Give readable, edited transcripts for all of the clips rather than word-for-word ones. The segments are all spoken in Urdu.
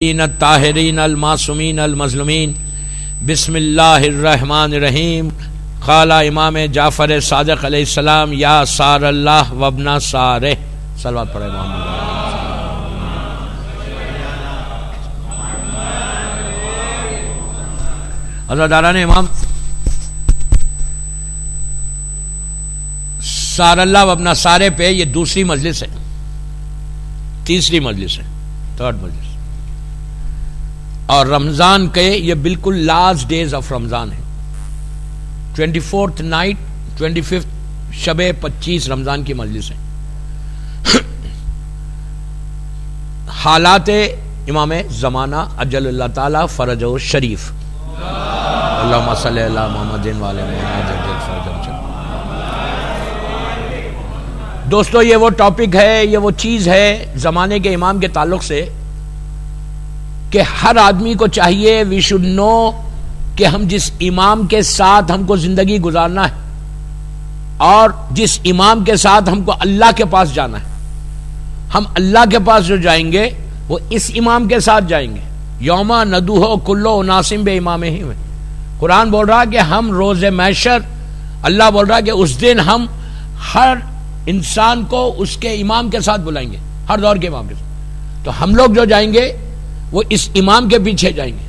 الطاہرین المعصومین المظلومین بسم اللہ الرحمن الرحیم. قال امام جعفر صادق علیہ السلام یا سار اللہ وابن سارہ. صلوات پڑھے محمد. حضرت داران امام سار اللہ وابن سارہ پہ یہ دوسری مجلس ہے، تیسری مجلس ہے، تھرڈ مجلس، اور رمضان کے یہ بالکل لاسٹ ڈیز آف رمضان ہے. 24th نائٹ 25th شب 25 رمضان کی مجلس ہے. حالات امام زمانہ اجل اللہ تعالی فرج و شریف. اللہم صلی اللہ محمد والے محمد. دوستو یہ وہ ٹاپک ہے، یہ وہ چیز ہے زمانے کے امام کے تعلق سے کہ ہر آدمی کو چاہیے وی شوڈ نو کہ ہم جس امام کے ساتھ ہم کو زندگی گزارنا ہے اور جس امام کے ساتھ ہم کو اللہ کے پاس جانا ہے، ہم اللہ کے پاس جو جائیں گے وہ اس امام کے ساتھ جائیں گے. یوما ندوہ کلو ناسم بے امام ہی میں قرآن بول رہا کہ ہم روز محشر، اللہ بول رہا کہ اس دن ہم ہر انسان کو اس کے امام کے ساتھ بلائیں گے، ہر دور کے امام کے ساتھ. تو ہم لوگ جو جائیں گے وہ اس امام کے پیچھے جائیں گے.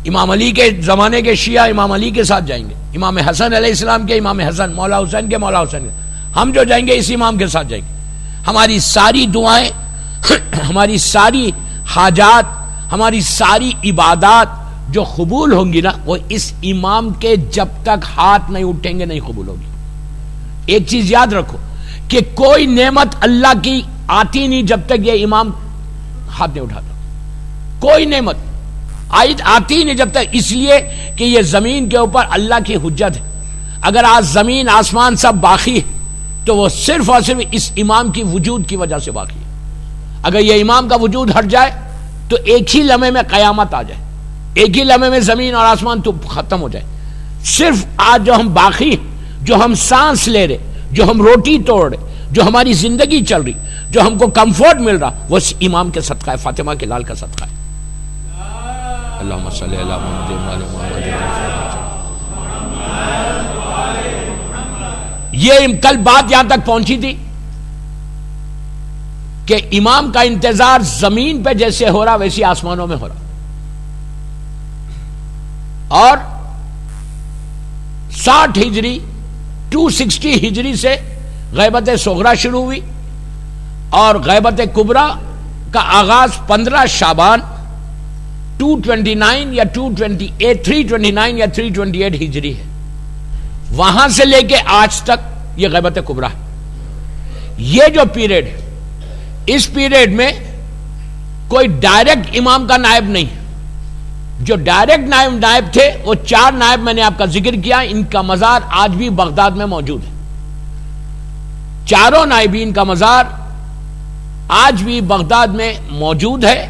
امام علی کے زمانے کے شیعہ امام علی کے ساتھ جائیں گے، امام حسن علیہ السلام کے امام حسن، مولا حسین کے مولا حسین. ہم جو جائیں گے اس امام کے ساتھ جائیں گے. ہماری ساری دعائیں، ہماری ساری حاجات، ہماری ساری عبادات جو قبول ہوں گی نا وہ اس امام کے جب تک ہاتھ نہیں اٹھیں گے نہیں قبول ہوگی. ایک چیز یاد رکھو کہ کوئی نعمت اللہ کی آتی نہیں جب تک یہ امام ہاتھ نہیں اٹھاتا. کوئی نعمت آتی نہیں جب تک، اس لیے کہ یہ زمین کے اوپر اللہ کی حجت ہے. اگر آج زمین آسمان سب باقی ہے تو وہ صرف اور صرف اس امام کی وجود کی وجہ سے باقی ہے. اگر یہ امام کا وجود ہٹ جائے تو ایک ہی لمحے میں قیامت آ جائے، ایک ہی لمحے میں زمین اور آسمان تو ختم ہو جائے. صرف آج جو ہم باقی ہیں، جو ہم سانس لے رہے، جو ہم روٹی توڑ رہے، جو ہماری زندگی چل رہی، جو ہم کو کمفورٹ مل رہا، وہ اس امام کے صدقہ ہے، فاطمہ کے لال کا صدقہ ہے. اللہم صلی اللہ محمد. یہ کل بات یہاں تک پہنچی تھی کہ امام کا انتظار زمین پہ جیسے ہو رہا ویسی آسمانوں میں ہو رہا. اور 60 ہجری 260 ہجری سے غیبت صغرا شروع ہوئی اور غیبت کبرا کا آغاز 15 شعبان 229 یا 228 329 یا 328 ہجری ہے. وہاں سے لے کے آج تک یہ غیبت کبرا ہے. یہ جو پیریڈ ہے اس پیریڈ میں کوئی ڈائریکٹ امام کا نائب نہیں. جو ڈائریکٹ نائب تھے وہ 4 نائب میں نے آپ کا ذکر کیا، ان کا مزار آج بھی بغداد میں موجود ہے. چاروں نائبین کا مزار آج بھی بغداد میں موجود ہے.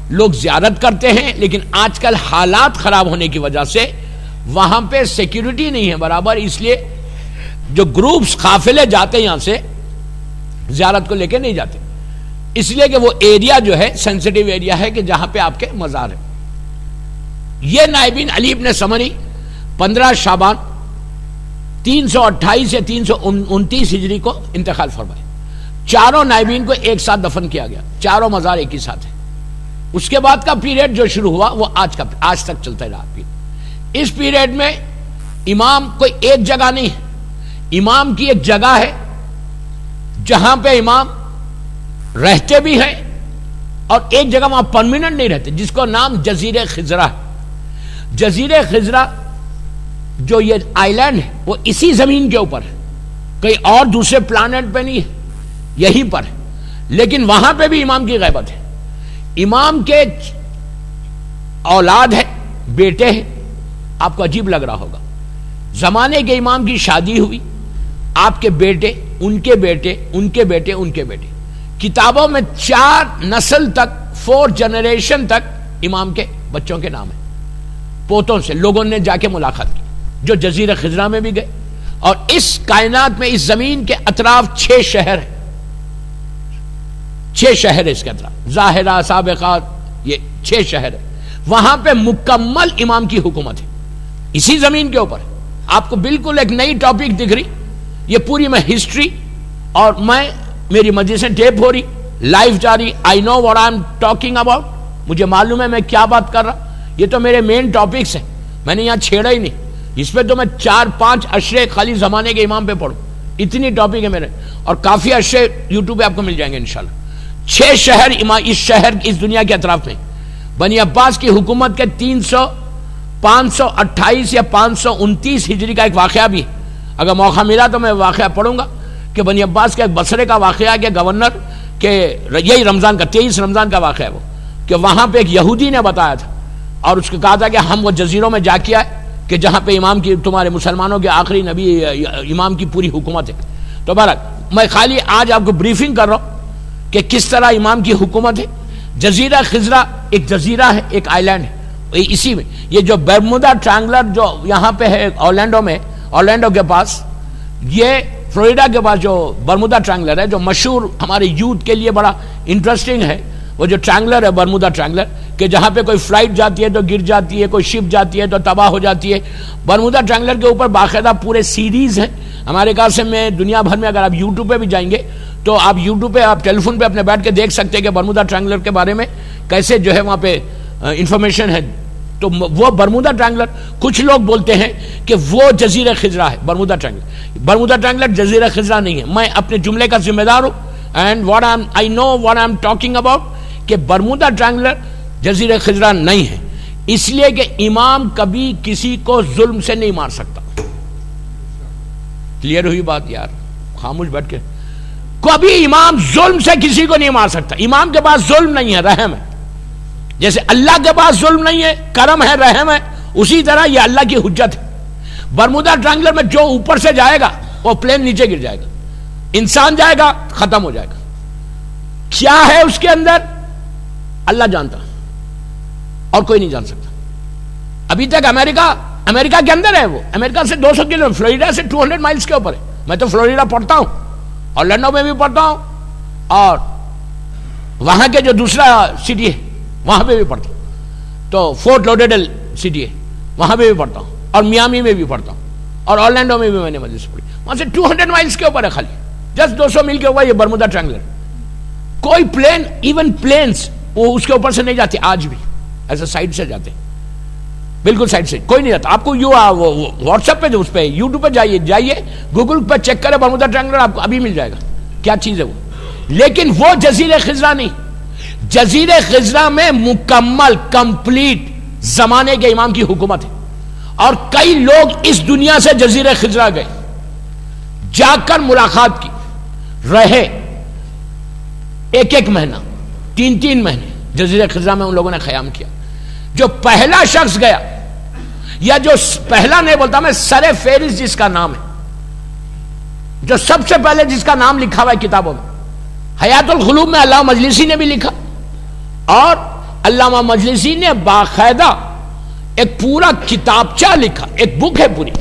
لوگ زیارت کرتے ہیں، لیکن آج کل حالات خراب ہونے کی وجہ سے وہاں پہ سیکیورٹی نہیں ہے برابر، اس لیے جو گروپس قافلے جاتے یہاں سے زیارت کو لے کے نہیں جاتے، اس لیے کہ وہ ایریا جو ہے سینسٹیو ایریا ہے کہ جہاں پہ آپ کے مزار ہے. یہ نائبین علی ابن سمری 15 شعبان 328 سے 329 ہجری کو انتقال فرمائے. چاروں نائبین کو ایک ساتھ دفن کیا گیا، چاروں مزار ایک ہی ساتھ ہے. اس کے بعد کا پیریڈ جو شروع ہوا وہ آج تک چلتا رہا. اس پیریڈ میں امام کوئی ایک جگہ نہیں ہے، امام کی ایک جگہ ہے جہاں پہ امام رہتے بھی ہیں اور ایک جگہ وہاں پرماننٹ نہیں رہتے، جس کو نام جزیرہ خضرہ ہے. جزیرہ خضرہ جو یہ آئی لینڈ ہے وہ اسی زمین کے اوپر ہے، کہیں اور دوسرے پلانٹ پہ نہیں ہے، یہیں پر ہے. لیکن وہاں پہ بھی امام کی غیبت ہے. امام کے اولاد ہے، بیٹے ہیں. آپ کو عجیب لگ رہا ہوگا، زمانے کے امام کی شادی ہوئی، آپ کے بیٹے، ان کے بیٹے، ان کے بیٹے، ان کے بیٹے، کتابوں میں 4 نسل تک 4 جنریشن تک امام کے بچوں کے نام ہیں. پوتوں سے لوگوں نے جا کے ملاقات کی جو جزیرہ خضرہ میں بھی گئے. اور اس کائنات میں اس زمین کے اطراف 6 شہر ہیں، 6 شہر اس کے اطراف، ظاہرہ، سابقہ، یہ 6 شہر ہے، وہاں پہ مکمل امام کی حکومت ہے، اسی زمین کے اوپر. آپ کو بالکل ایک نئی ٹاپک دکھ رہی، یہ پوری میں ہسٹری، اور میری مجلسیں ٹیپ ہو رہی، لائیو جاری. I know what I am talking about, مجھے معلوم ہے میں کیا بات کر رہا. یہ تو میرے مین ٹاپکس ہیں، میں نے یہاں چھیڑا ہی نہیں. اس پہ تو میں 4-5 اشرے خالی زمانے کے امام پہ پڑھوں، اتنی ٹاپک ہے میرے، اور کافی اشرے یوٹیوب پہ آپ کو مل جائیں گے انشاءاللہ. 6 شہر اس دنیا کے اطراف میں. بنی عباس کی حکومت کے 528 یا 529 ہجری کا ایک واقعہ بھی ہے. اگر موقع ملا تو میں واقعہ پڑھوں گا کہ بنی عباس کے ایک بصرے کا واقعہ ہے کہ گورنر کے یہی رمضان کا 23 رمضان کا واقعہ ہے وہ، کہ وہاں پہ ایک یہودی نے بتایا تھا اور اس کو کہا تھا کہ ہم وہ جزیروں میں جا کے آئے کہ جہاں پہ امام کی، تمہارے مسلمانوں کے آخری نبی امام کی پوری حکومت ہے. تو بہرحال میں خالی آج آپ کو بریفنگ کر رہا ہوں کہ کس طرح امام کی حکومت ہے. جزیرہ خضرا ایک جزیرہ ہے، ایک آئی لینڈ ہے. اسی میں یہ جو برمودا ٹرائنگولر جو یہاں پہ ہے اورلینڈو میں، اورلینڈو کے پاس، یہ فلوریڈا کے پاس جو برمودا ٹرائنگولر ہے، جو مشہور ہمارے یوتھ کے لیے بڑا انٹرسٹنگ ہے، وہ جو ٹرائنگولر ہے برمودا ٹرائنگولر، کہ جہاں پہ کوئی فلائٹ جاتی ہے تو گر جاتی ہے، کوئی شپ جاتی ہے تو تباہ ہو جاتی ہے. برمودا ٹرائنگولر کے اوپر باقاعدہ پورے سیریز ہیں. ہمارے خیال سے میں دنیا بھر میں، اگر آپ یوٹیوب پہ بھی جائیں گے تو آپ یوٹیوب پہ، آپ ٹیلی فون پہ اپنے بیٹھ کے دیکھ سکتے ہیں کہ برمودا ٹرائنگولر کے بارے میں کیسے جو ہے وہاں پہ انفارمیشن ہے. تو وہ برمودا ٹرائنگولر، کچھ لوگ بولتے ہیں کہ وہ جزیرہ خضرا ہے برمودا ٹرائنگولر. برمودا ٹرائنگولر جزیرہ خضرا نہیں ہے. میں اپنے جملے کا ذمہ دار ہوں، and I know what I am talking about, کہ برمودا ٹرائنگولر جزیرہ خضرا نہیں ہے، اس لیے کہ امام کبھی کسی کو ظلم سے نہیں مار سکتا. کلیئر ہوئی بات یار؟ خاموش بیٹھ کے، کبھی امام ظلم سے کسی کو نہیں مار سکتا. امام کے پاس ظلم نہیں ہے، رحم ہے. جیسے اللہ کے پاس ظلم نہیں ہے، کرم ہے، رحم ہے، اسی طرح یہ اللہ کی حجت ہے. برمودا ٹرائنگولر میں جو اوپر سے جائے گا وہ پلین نیچے گر جائے گا، انسان جائے گا ختم ہو جائے گا. کیا ہے اس کے اندر اللہ جانتا اور کوئی نہیں جان سکتا. ابھی تک امریکہ کے اندر ہے، وہ امریکہ سے 200 کلو، فلوریڈا سے 200 مائلز کے اوپر ہے. میں تو فلوریڈا پڑھتا ہوں، اورلینڈو میں بھی پڑھتا ہوں، اور وہاں کے جو دوسرا سٹی ہے وہاں پہ بھی پڑھتا ہوں. تو فورٹ لوڈرڈیل سٹی ہے وہاں پہ بھی پڑھتا ہوں، اور میامی میں بھی پڑھتا ہوں، اور اورلینڈو میں بھی میں نے مجلس پڑھی. وہاں سے 200 مائلز کے اوپر ہے، خالی جسٹ 200 میل کے اوپر یہ برمودا ٹرائنگولر. کوئی پلین، ایون پلینز وہ اس کے اوپر سے نہیں جاتے، آج بھی ایسا سائڈ سے جاتے، بالکل سائڈ سے کوئی نہیں جاتا. آپ کو واٹس ایپ پہ، اس پہ یوٹیوب پہ جائیے گوگل پہ چیک کرے برمودا ٹرائنگولر، آپ کو ابھی مل جائے گا کیا چیز ہے وہ. لیکن وہ جزیرہ خضرا نہیں. جزیرہ خضرا میں مکمل کمپلیٹ زمانے کے امام کی حکومت ہے. اور کئی لوگ اس دنیا سے جزیرہ خضرا گئے، جا کر ملاقات کی، رہے 1 مہینہ 3 مہینے جزیرہ خضرا میں ان لوگوں نے قیام کیا. جو پہلا شخص گیا، یا جو پہلا نہیں بولتا میں، سر فہرست جس کا نام ہے، جو سب سے پہلے جس کا نام لکھا ہوا ہے کتابوں میں، حیات القلوب میں علامہ مجلسی نے بھی لکھا، اور علامہ مجلسی نے باقاعدہ ایک پورا کتابچہ لکھا، ایک بک ہے پوری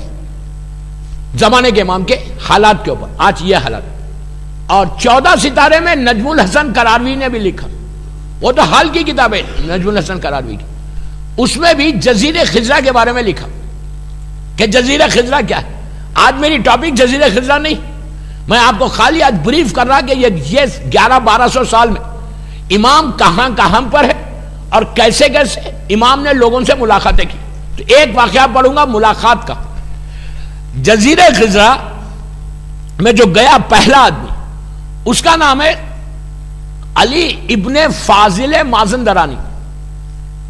زمانے کے امام کے حالات کے اوپر، آج یہ حالات. اور 14 ستارے میں نجم الحسن قراروی نے بھی لکھا، وہ تو حال کی کتاب ہے نجم الحسن قراروی کی. اس میں بھی جزیرہ خضرا کے بارے میں لکھا کہ جزیرہ خضرا کیا ہے. آج میری ٹاپک جزیرہ خضرا نہیں، میں آپ کو خالی آج بریف کر رہا کہ یہ 1100-1200 سال میں امام کہاں پر ہے، اور کیسے امام نے لوگوں سے ملاقاتیں کی. تو ایک واقعہ پڑھوں گا ملاقات کا. جزیرہ خضرا میں جو گیا پہلا آدمی، اس کا نام ہے علی ابن فاضل مازندرانی.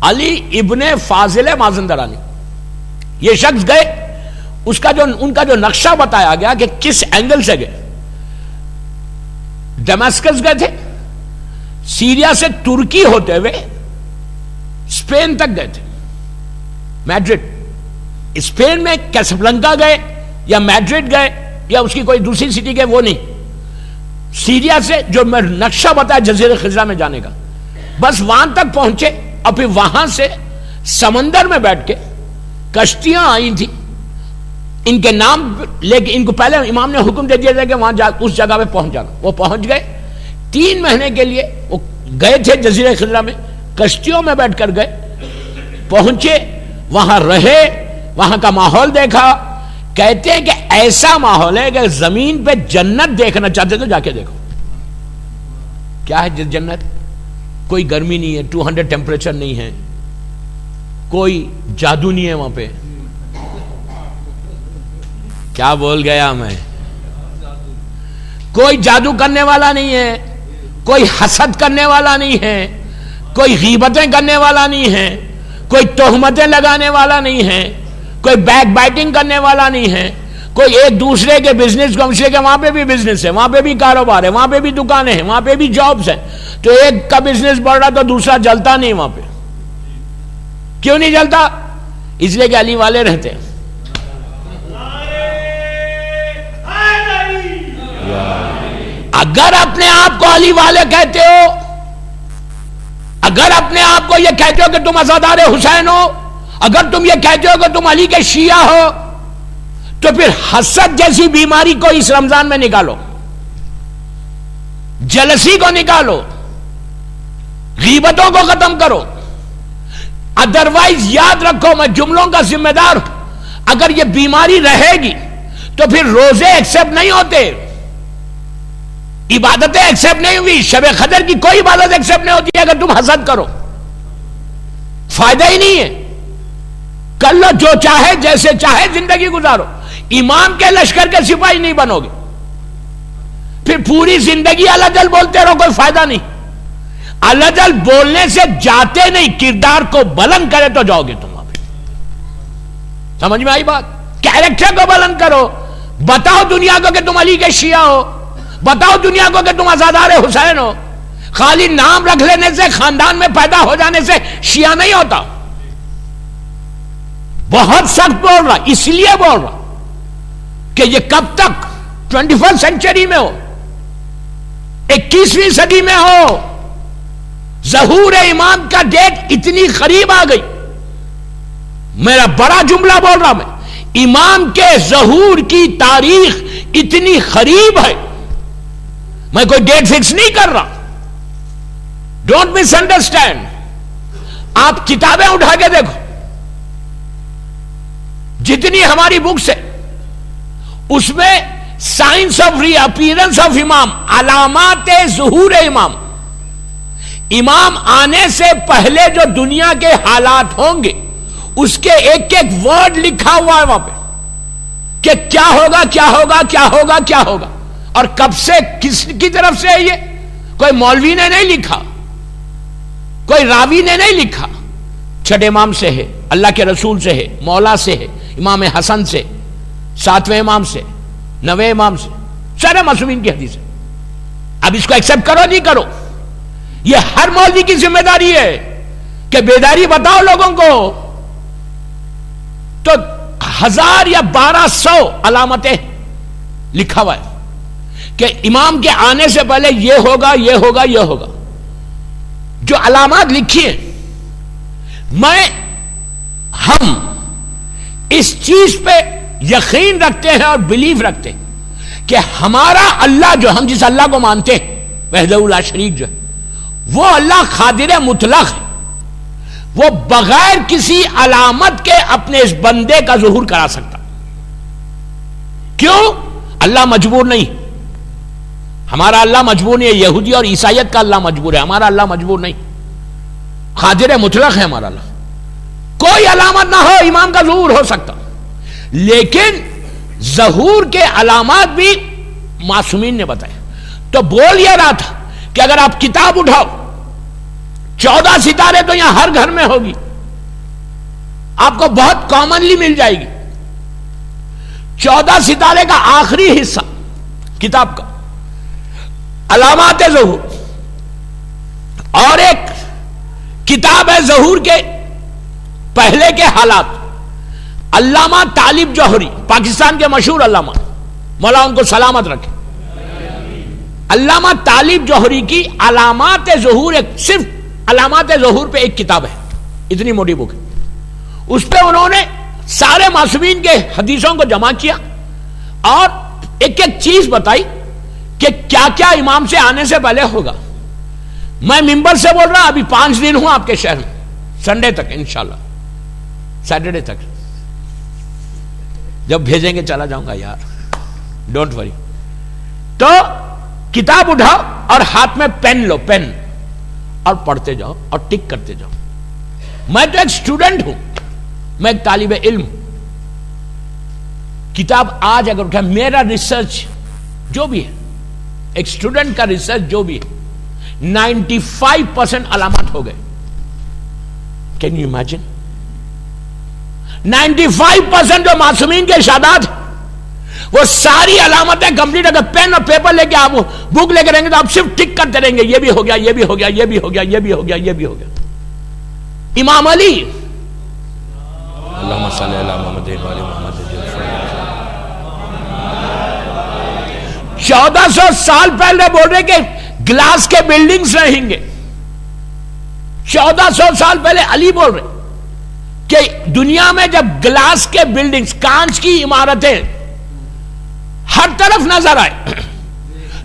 علی ابن فاضل مازندرانی. یہ شخص گئے، ان کا جو نقشہ بتایا گیا کہ کس اینگل سے گئے. ڈیماسکس گئے تھے، سیریا سے ترکی ہوتے ہوئے اسپین تک گئے تھے، میڈرڈ. اسپین میں کیسابلانکا گئے یا میڈرڈ گئے یا اس کی کوئی دوسری سٹی گئے، وہ نہیں. سیریا سے جو میں نقشہ بتایا جزیرہ خضرا میں جانے کا، بس وہاں تک پہنچے، اور پھر وہاں سے سمندر میں بیٹھ کے کشتیاں آئی تھی ان کے نام، لیکن ان کو پہلے امام نے حکم دے دیا تھا کہ وہاں اس جگہ پہ پہنچ جانا. وہ پہنچ گئے. 3 مہینے کے لیے وہ گئے تھے جزیرہ خضرا میں. کشتیوں میں بیٹھ کر گئے, پہنچے, وہاں رہے, وہاں کا ماحول دیکھا. کہتے ہیں کہ ایسا ماحول ہے کہ زمین پہ جنت دیکھنا چاہتے تو جا کے دیکھو. کیا ہے جنت؟ کوئی گرمی نہیں ہے, 200 ٹیمپریچر نہیں ہے, کوئی جادو نہیں ہے وہاں پہ. کیا بول گیا میں؟ کوئی جادو کرنے والا نہیں ہے, کوئی حسد کرنے والا نہیں ہے, کوئی غیبتیں کرنے والا نہیں ہے, کوئی تہمتیں لگانے والا نہیں ہے, کوئی بیک بائٹنگ کرنے والا نہیں ہے, کوئی ایک دوسرے کے بزنس کو مشرے کے وہاں پہ بھی بزنس ہے, وہاں پہ بھی کاروبار ہے, وہاں پہ بھی دکانیں ہیں, وہاں پہ بھی جابز ہیں. تو ایک کا بزنس بڑھ رہا تو دوسرا جلتا نہیں وہاں پہ. کیوں نہیں جلتا؟ اس لیے کہ علی والے رہتے ہیں. اگر اپنے آپ کو علی والے کہتے ہو, اگر اپنے آپ کو یہ کہتے ہو کہ تم عزادار حسین ہو, اگر تم یہ کہتے ہو کہ تم علی کے شیعہ ہو, تو پھر حسد جیسی بیماری کو اس رمضان میں نکالو, جلسی کو نکالو, غیبتوں کو ختم کرو. ادروائز یاد رکھو, میں جملوں کا ذمہ دار ہوں. اگر یہ بیماری رہے گی تو پھر روزے ایکسپٹ نہیں ہوتے, عبادتیں ایکسپٹ نہیں ہوئی, شب قدر کی کوئی عبادت ایکسپٹ نہیں ہوتی اگر تم حسد کرو. فائدہ ہی نہیں ہے. کر لو جو چاہے, جیسے چاہے زندگی گزارو, امام کے لشکر کے سپاہی نہیں بنو گے. پھر پوری زندگی اللہ جل بولتے رہو, کوئی فائدہ نہیں. اللہ جل بولنے سے جاتے نہیں, کردار کو بلند کرے تو جاؤ گے تم وہاں پہ. سمجھ میں آئی بات؟ کیریکٹر کو بلند کرو, بتاؤ دنیا کو کہ تم علی کے شیعہ ہو, بتاؤ دنیا کو کہ تم عزادار حسین ہو. خالی نام رکھ لینے سے, خاندان میں پیدا ہو جانے سے شیعہ نہیں ہوتا. بہت سخت بول رہا, اس لیے بول رہا کہ یہ کب تک 21 سینچری میں ہو, 21ویں صدی میں ہو. ظہور امام کا ڈیٹ اتنی قریب آ گئی. میرا بڑا جملہ بول رہا میں, امام کے ظہور کی تاریخ اتنی قریب ہے. میں کوئی ڈیٹ فکس نہیں کر رہا, ڈونٹ مس انڈرسٹینڈ. آپ کتابیں اٹھا کے دیکھو, جتنی ہماری بکس ہے اس میں signs of reappearance of امام, علامات ظہور امام, امام آنے سے پہلے جو دنیا کے حالات ہوں گے اس کے ایک ایک ورڈ لکھا ہوا ہے وہاں پہ کہ کیا ہوگا کیا ہوگا کیا ہوگا کیا ہوگا, اور کب سے, کس کی طرف سے ہے. یہ کوئی مولوی نے نہیں لکھا, کوئی راوی نے نہیں لکھا, چھٹے امام سے ہے, اللہ کے رسول سے ہے, مولا سے ہے, امام حسن سے, 7ویں امام سے, 9ویں امام سے, سارے معصومین کی حدیث ہے. اب اس کو ایکسپٹ کرو نہیں کرو, یہ ہر مولوی کی ذمہ داری ہے کہ بیداری بتاؤ لوگوں کو. تو 1000 یا 1200 علامتیں لکھا ہوا ہے کہ امام کے آنے سے پہلے یہ ہوگا یہ ہوگا یہ ہوگا. جو علامات لکھی ہیں, ہم اس چیز پہ یقین رکھتے ہیں اور بلیف رکھتے ہیں کہ ہمارا اللہ, جو ہم جس اللہ کو مانتے ہیں وحدہ لا شریک, جو ہے وہ اللہ قادر مطلق ہے. وہ بغیر کسی علامت کے اپنے اس بندے کا ظہور کرا سکتا. کیوں؟ اللہ مجبور نہیں. ہمارا اللہ مجبور نہیں ہے. یہودی اور عیسائیت کا اللہ مجبور ہے, ہمارا اللہ مجبور نہیں. قادر مطلق ہے ہمارا اللہ. کوئی علامت نہ ہو, امام کا ظہور ہو سکتا. لیکن ظہور کے علامات بھی معصومین نے بتائے. تو بول یہ رہا تھا کہ اگر آپ کتاب اٹھاؤ, 14 ستارے تو یہاں ہر گھر میں ہوگی, آپ کو بہت کامنلی مل جائے گی. 14 ستارے کا آخری حصہ کتاب کا علامات ظہور, اور ایک کتاب ہے ظہور کے پہلے کے حالات. علامہ طالب جوہری, پاکستان کے مشہور علامہ, مولا ان کو سلامت رکھے. علامہ طالب جوہری کی علامات ظہور, ایک صرف علامات ظہور پہ ایک کتاب ہے, اتنی موٹی بک ہے. اس پہ انہوں نے سارے معصومین کے حدیثوں کو جمع کیا اور ایک ایک چیز بتائی کہ کیا کیا امام سے آنے سے پہلے ہوگا. میں ممبر سے بول رہا ابھی 5 دن ہوں آپ کے شہر میں, سنڈے تک انشاءاللہ, سیٹرڈے تک جب بھیجیں گے چلا جاؤں گا یار, ڈونٹ وری. تو کتاب اٹھاؤ اور ہاتھ میں پین لو, پین, اور پڑھتے جاؤ اور ٹک کرتے جاؤ. میں تو ایک اسٹوڈنٹ ہوں, میں ایک طالب علم. کتاب آج اگر اٹھا, میرا ریسرچ جو بھی ہے, ایک اسٹوڈنٹ کا ریسرچ جو بھی ہے, 95% علامات ہو گئے. Can you imagine? 95% جو معصومین کے ارشادات وہ ساری علامتیں کمپلیٹ. اگر پین اور پیپر لے کے آپ بک لے کے رہیں گے تو آپ صرف ٹک کرتے رہیں گے, یہ بھی ہو گیا, یہ بھی ہو گیا, یہ بھی ہو گیا, یہ بھی ہو گیا, یہ بھی ہو گیا. امام علی, اللہم صلی علی محمد و علی محمد, 1400 سال پہلے بول رہے کہ گلاس کے بلڈنگز رہیں گے. 1400 سال پہلے علی بول رہے کہ دنیا میں جب گلاس کے بلڈنگز, کانچ کی عمارتیں ہر طرف نظر آئے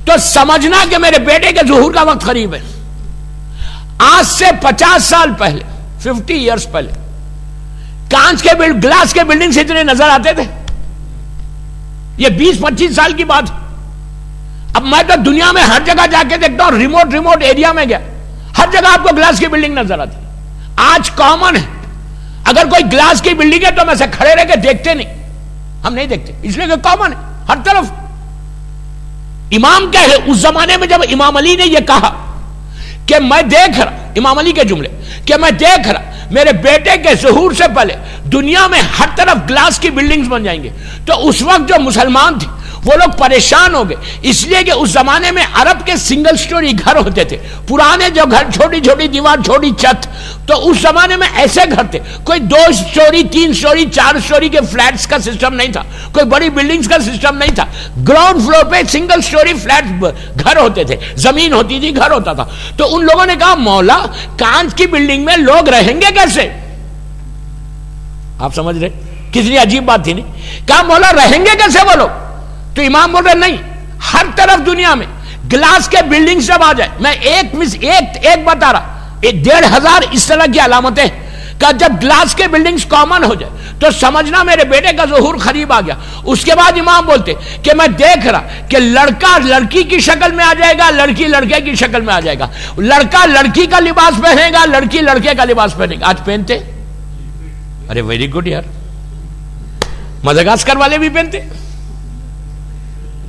تو سمجھنا کہ میرے بیٹے کے ظہور کا وقت قریب ہے. آج سے 50 سال پہلے, 50 ایئرز پہلے, کانچ کے گلاس کے بلڈنگز اتنے نظر آتے تھے. یہ 20-25 سال کی بات ہے. اب میں تو دنیا میں ہر جگہ جا کے دیکھتا ہوں, ریموٹ ایریا میں گیا, ہر جگہ آپ کو گلاس کی بلڈنگ نظر آتی. آج کامن ہے, اگر کوئی گلاس کی بلڈنگ ہے تو میں سے کھڑے رہ کے دیکھتے نہیں, ہم نہیں دیکھتے, اس لیے کہ کامن ہے ہر طرف. امام کیا ہے اس زمانے میں, جب امام علی نے یہ کہا کہ میں دیکھ رہا, امام علی کے جملے, کہ میں دیکھ رہا میرے بیٹے کے ظہور سے پہلے دنیا میں ہر طرف گلاس کی بلڈنگز بن جائیں گے, تو اس وقت جو مسلمان تھے وہ لوگ پریشان ہو گئے, اس لیے کہ اس زمانے میں عرب کے سنگل سٹوری گھر ہوتے تھے, پرانے جو گھر, چھوٹی چھوٹی دیوار, چھوٹی چھت. تو اس زمانے میں ایسے گھر تھے, کوئی 2 سٹوری 3 سٹوری 4 سٹوری کے فلیٹس کا سسٹم نہیں تھا, کوئی بڑی بلڈنگز کا سسٹم نہیں تھا. گراؤنڈ فلور پہ سنگل سٹوری فلیٹ گھر ہوتے تھے, زمین ہوتی تھی, گھر ہوتا تھا. تو ان لوگوں نے کہا مولا کانچ کی بلڈنگ میں لوگ رہیں گے کیسے؟ آپ سمجھ رہے کتنی عجیب بات تھی نہیں؟ کہا مولا رہیں گے کیسے وہ لوگ؟ تو امام بول رہے نہیں, ہر طرف دنیا میں گلاس کے بلڈنگ سب آ جائے. میں ایک بتا رہا, 1500 اس طرح کی علامتیں کہ جب گلاس کے بلڈنگز کامن ہو جائے تو سمجھنا میرے بیٹے کا ظہور قریب آ گیا. اس کے بعد امام بولتے کہ میں دیکھ رہا کہ لڑکا لڑکی کی شکل میں آ جائے گا, لڑکی لڑکے کی شکل میں آ جائے گا, لڑکا لڑکی کا لباس پہنے گا, لڑکی لڑکے کا لباس پہنے گا. آج پہنتے, ارے ویری گڈ یار, مدغاسکر والے بھی پہنتے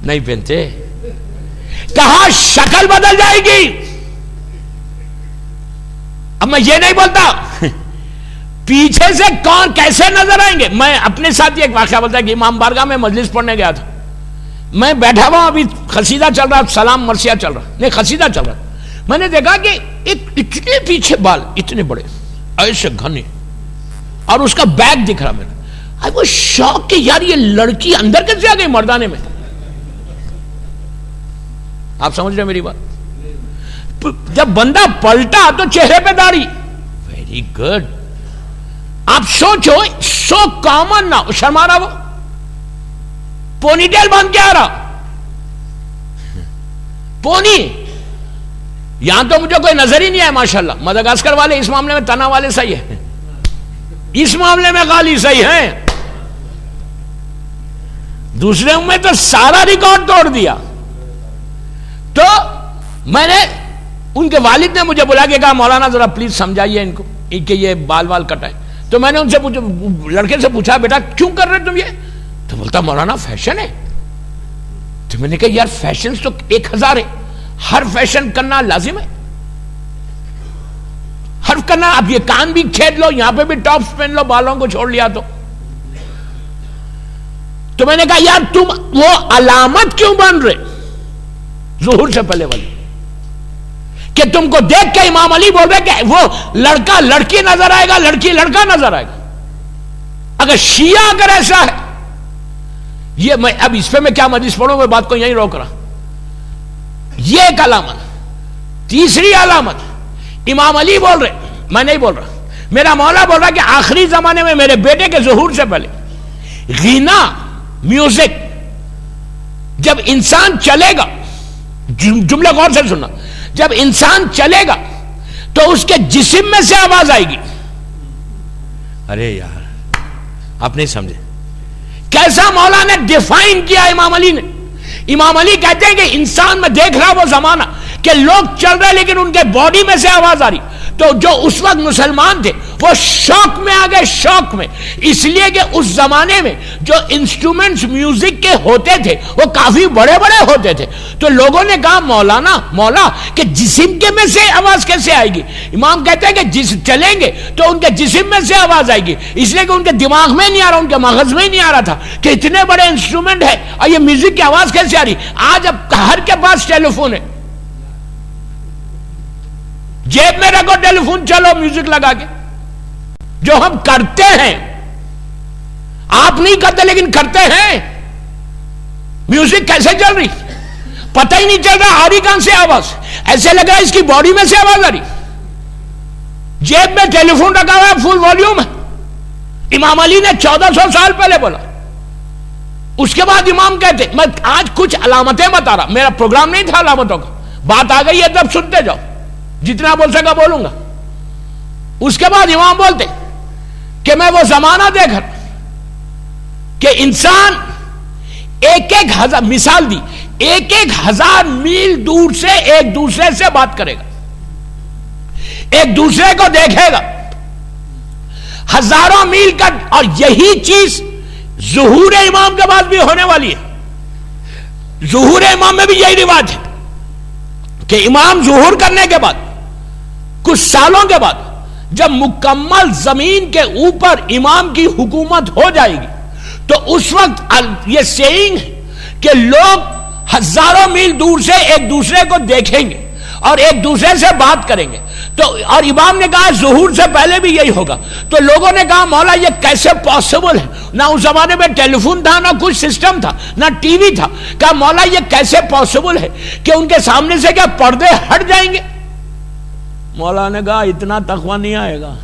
نہیں پہنتے. کہاں شکل بدل جائے گی. اب میں یہ نہیں بولتا پیچھے سے کون کیسے نظر آئیں گے. میں اپنے ساتھ ایک واقعہ بولتا کہ امام بارگاہ میں مجلس پڑھنے گیا تھا, میں بیٹھا ہوا, ابھی قصیدہ چل رہا, سلام مرثیہ چل رہا, نہیں قصیدہ چل رہا. میں نے دیکھا کہ اتنے پیچھے بال, اتنے بڑے, ایسے گھنے, اور اس کا بیگ دکھ رہا. میرا وہ شوق کہ یار یہ لڑکی اندر کیسے آ گئی مردانے میں. آپ سمجھ رہے میری بات؟ جب بندہ پلٹا تو چہرے پہ داڑھی, ویری گڈ. آپ سوچو, سو کامن نہ شرما رہا, وہ پونی ٹیل باندھ کے آ رہا, پونی. یہاں تو مجھے کوئی نظر ہی نہیں آیا ماشاءاللہ. مدغاسکر والے اس معاملے میں تنا والے صحیح ہیں, اس معاملے میں غالی صحیح ہیں. دوسرے میں تو سارا ریکارڈ توڑ دیا. تو میں نے, ان کے والد نے مجھے بلا کے کہا مولانا ذرا پلیز سمجھائیے ان کو کہ یہ بال وال کٹائیں. تو میں نے ان سے لڑکے سے پوچھا بیٹا کیوں کر رہے تم یہ؟ تو بولتا مولانا فیشن ہے. تو میں نے کہا یار فیشن تو 1000 ہے, ہر فیشن کرنا لازم ہے, ہر کرنا. اب یہ کان بھی کھید لو, یہاں پہ بھی ٹاپس پہن لو, بالوں کو چھوڑ لیا. تو میں نے کہا یار تم وہ علامت کیوں بن رہے ظہور سے پہلے والی, کہ تم کو دیکھ کے امام علی بول رہے کہ وہ لڑکا لڑکی نظر آئے گا, لڑکی لڑکا نظر آئے گا. اگر شیعہ اگر ایسا ہے, یہ میں اب اس پہ میں کیا مجلس پڑھوں, میں بات کو یہیں روک رہا. یہ ایک علامت. تیسری علامت امام علی بول رہے, میں نہیں بول رہا, میرا مولا بول رہا کہ آخری زمانے میں میرے بیٹے کے ظہور سے پہلے غنا, میوزک, جب انسان چلے گا, جملہ غور سے سننا, جب انسان چلے گا تو اس کے جسم میں سے آواز آئے گی. ارے یار آپ نہیں سمجھے کیسا مولا نے ڈیفائن کیا امام علی نے. امام علی کہتے ہیں کہ انسان میں دیکھ رہا وہ زمانہ کہ لوگ چل رہے لیکن ان کے باڈی میں سے آواز آ رہی. تو جو اس وقت مسلمان تھے وہ شوق میں آ گئے, شوق میں, اس لیے کہ اس زمانے میں جو انسٹرومنٹس میوزک کے ہوتے تھے وہ کافی بڑے بڑے ہوتے تھے. تو لوگوں نے کہا مولا کہ جسم کے میں سے آواز کیسے آئے گی. امام کہتے ہیں کہ چلیں گے تو ان کے جسم میں سے آواز آئے گی, اس لیے کہ ان کے دماغ میں نہیں آ رہا, ان کے مغز میں نہیں آ رہا تھا کہ اتنے بڑے انسٹرومنٹ ہے اور یہ میوزک کی آواز کیسے آ رہی. آج اب ہر کے پاس ٹیلی فون ہے, جیب میں رکھو ٹیلی فون, چلو میوزک لگا کے. جو ہم کرتے ہیں, آپ نہیں کرتے لیکن کرتے ہیں. میوزک کیسے چل رہی پتہ ہی نہیں چل رہا, آ رہی کہاں سے آواز, ایسے لگ رہا ہے اس کی باڈی میں سے آواز آ رہی. جیب میں ٹیلی فون رکھا ہوا ہے فل والیوم ہے. امام علی نے 1400 سال پہلے بولا. اس کے بعد امام کہتے, میں آج کچھ علامتیں بتا رہا, میرا پروگرام نہیں تھا علامتوں کا, بات آ گئی ہے تب سنتے جاؤ, جتنا بول سکا بولوں گا. اس کے بعد امام بولتے کہ میں وہ زمانہ دیکھ رہا کہ انسان ایک ہزار, مثال دی, 1000 میل دور سے ایک دوسرے سے بات کرے گا, ایک دوسرے کو دیکھے گا ہزاروں میل کا. اور یہی چیز ظہور امام کے بعد بھی ہونے والی ہے. ظہور امام میں بھی یہی رواج ہے کہ امام ظہور کرنے کے بعد کچھ سالوں کے بعد جب مکمل زمین کے اوپر امام کی حکومت ہو جائے گی تو اس وقت یہ سیئنگ کہ لوگ ہزاروں میل دور سے ایک دوسرے کو دیکھیں گے اور ایک دوسرے سے بات کریں گے. تو اور امام نے کہا ظہور سے پہلے بھی یہی ہوگا. تو لوگوں نے کہا مولا یہ کیسے پاسبل ہے, نہ اس زمانے میں ٹیلی فون تھا, نہ کچھ سسٹم تھا, نہ ٹی وی تھا. کہا مولا یہ کیسے پاسبل ہے کہ ان کے سامنے سے کیا پردے ہٹ جائیں گے. مولا نے کہا اتنا تقویٰ نہیں آئے گا,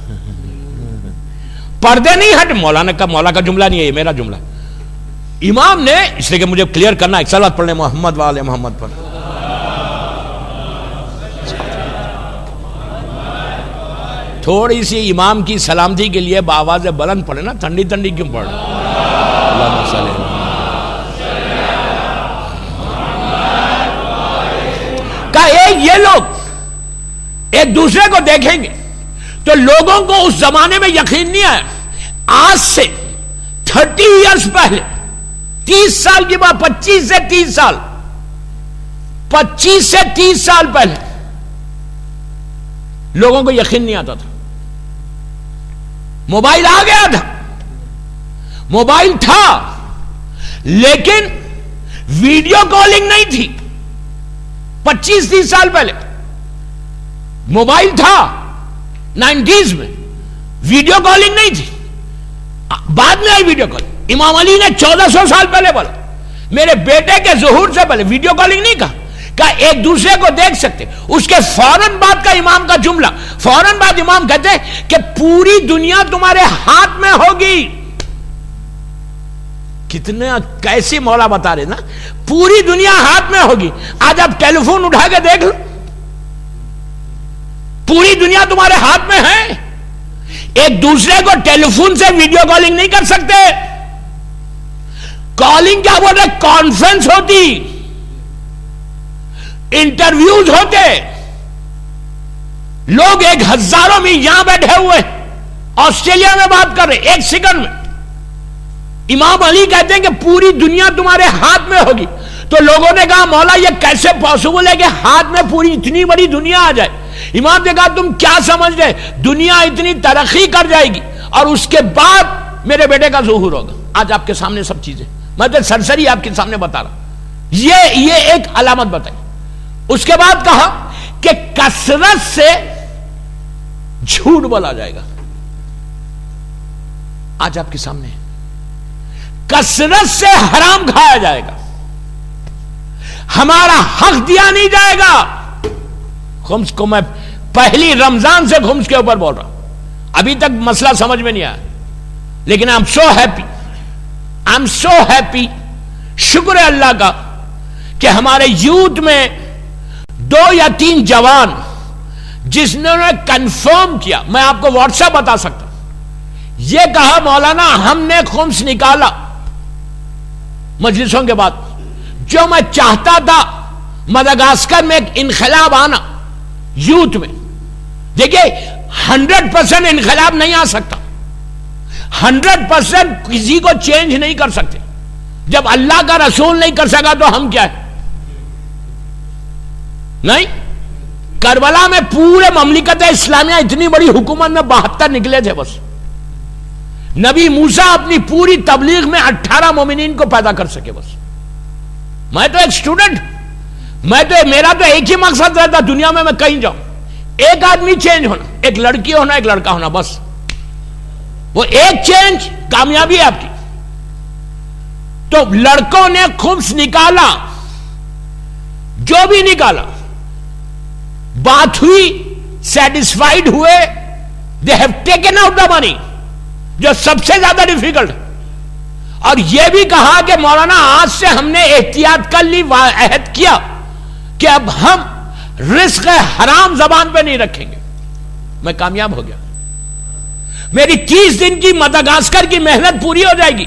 پردے نہیں ہٹ. مولا نے کہا, مولا کا جملہ نہیں ہے یہ میرا جملہ. امام نے, اس لیے کہ مجھے کلیئر کرنا, ایک صلوات پڑھنے محمد والے محمد پر. تھوڑی سی امام کی سلامتی کے لیے بآواز بلند پڑھے نا, ٹھنڈی ٹھنڈی کیوں پڑھ رہے. اللہم صلی اللہ. کہا یہ لوگ ایک دوسرے کو دیکھیں گے تو لوگوں کو اس زمانے میں یقین نہیں آیا. آج سے 30 ایئرز پہلے, 30 سال کی بات, 25 سے 30 سال, 25 سے 30 سال پہلے لوگوں کو یقین نہیں آتا تھا. موبائل آ گیا تھا, موبائل تھا لیکن ویڈیو کالنگ نہیں تھی. 25-30 سال پہلے موبائل تھا 90s میں, ویڈیو کالنگ نہیں تھی, بعد میں آئی ویڈیو کالنگ. امام علی نے 1400 سال پہلے بولا, میرے بیٹے کے ظہور سے پہلے ویڈیو کالنگ نہیں کہا ایک دوسرے کو دیکھ سکتے. اس کے فوراً بعد کا امام کا جملہ, فوراً بعد امام کہتے ہیں کہ پوری دنیا تمہارے ہاتھ میں ہوگی. کتنے کیسی مولا بتا رہے نا, پوری دنیا ہاتھ میں ہوگی. آج آپ ٹیلی فون اٹھا کے دیکھ لو, پوری دنیا تمہارے ہاتھ میں ہے. ایک دوسرے کو ٹیلی فون سے ویڈیو کالنگ نہیں کر سکتے. کالنگ کیا بول رہے, کانفرنس ہوتی, انٹرویوز ہوتے, لوگ 1000 میں یہاں بیٹھے ہوئے آسٹریلیا میں بات کر رہے 1 سیکنڈ میں. امام علی کہتے ہیں کہ پوری دنیا تمہارے ہاتھ میں ہوگی. تو لوگوں نے کہا مولا یہ کیسے پاسبل ہے کہ ہاتھ میں پوری اتنی بڑی دنیا آ جائے. امام نے کہا تم کیا سمجھ رہے, دنیا اتنی ترقی کر جائے گی اور اس کے بعد میرے بیٹے کا ظہور ہوگا. آج آپ کے سامنے سب چیزیں, میں تو سرسری آپ کے سامنے بتا رہا. یہ ایک علامت بتائی. اس کے بعد کہا کہ کثرت سے جھوٹ بولا جائے گا. آج آپ کے سامنے کثرت سے حرام کھایا جائے گا, ہمارا حق دیا نہیں جائے گا. خمس کو میں پہلی رمضان سے خمس کے اوپر بول رہا ہوں, ابھی تک مسئلہ سمجھ میں نہیں آیا, لیکن I'm so happy, I'm so happy. شکر ہے اللہ کا کہ ہمارے یوتھ میں 2 یا 3 جوان جس نے کنفرم کیا، میں آپ کو واٹس ایپ بتا سکتا ہوں، یہ کہا مولانا ہم نے خمس نکالا مجلسوں کے بعد، جو میں چاہتا تھا مدغاسکر میں ایک انقلاب آنا یوتھ میں. دیکھیے 100% انقلاب نہیں آ سکتا، 100% کسی کو چینج نہیں کر سکتے. جب اللہ کا رسول نہیں کر سکا تو ہم کیا ہے؟ نہیں. کربلا میں پورے مملکت اسلامیہ اتنی بڑی حکومت میں 72 نکلے تھے بس. نبی موسیٰ اپنی پوری تبلیغ میں 18 مومنین کو پیدا کر سکے بس. میں تو ایک اسٹوڈنٹ، میرا تو ایک ہی مقصد رہتا دنیا میں کہیں جاؤں، ایک آدمی چینج ہونا، ایک لڑکی ہونا، ایک لڑکا ہونا، بس. وہ ایک چینج کامیابی ہے آپ کی. تو لڑکوں نے خمس نکالا، جو بھی نکالا، بات ہوئی، سیٹسفائیڈ ہوئے، they have taken out the money, جو سب سے زیادہ ڈیفیکلٹ. اور یہ بھی کہا کہ مولانا آج سے ہم نے احتیاط کر لی، عہد کیا کہ اب ہم رزق حرام زبان پہ نہیں رکھیں گے. میں کامیاب ہو گیا. میری 30 دن کی مدغاسکر کی محنت پوری ہو جائے گی.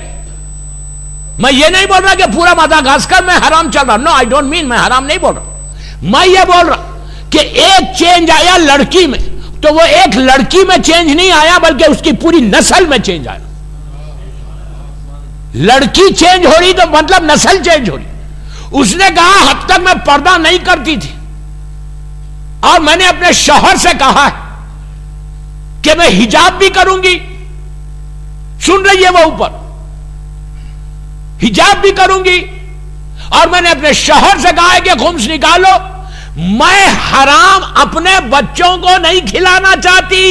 میں یہ نہیں بول رہا کہ پورا مدغاسکر میں حرام چل رہا، نو آئی ڈونٹ مین، میں حرام نہیں بول رہا. میں یہ بول رہا کہ ایک چینج آیا لڑکی میں، تو وہ ایک لڑکی میں چینج نہیں آیا بلکہ اس کی پوری نسل میں چینج آیا. لڑکی چینج ہو رہی تو مطلب نسل چینج ہو رہی. اس نے کہا اب تک میں پردہ نہیں کرتی تھی اور میں نے اپنے شوہر سے کہا ہے کہ میں حجاب بھی کروں گی. سن رہی ہے وہ اوپر؟ حجاب بھی کروں گی. اور میں نے اپنے شوہر سے کہا ہے کہ خمس نکالو. میں حرام اپنے بچوں کو نہیں کھلانا چاہتی.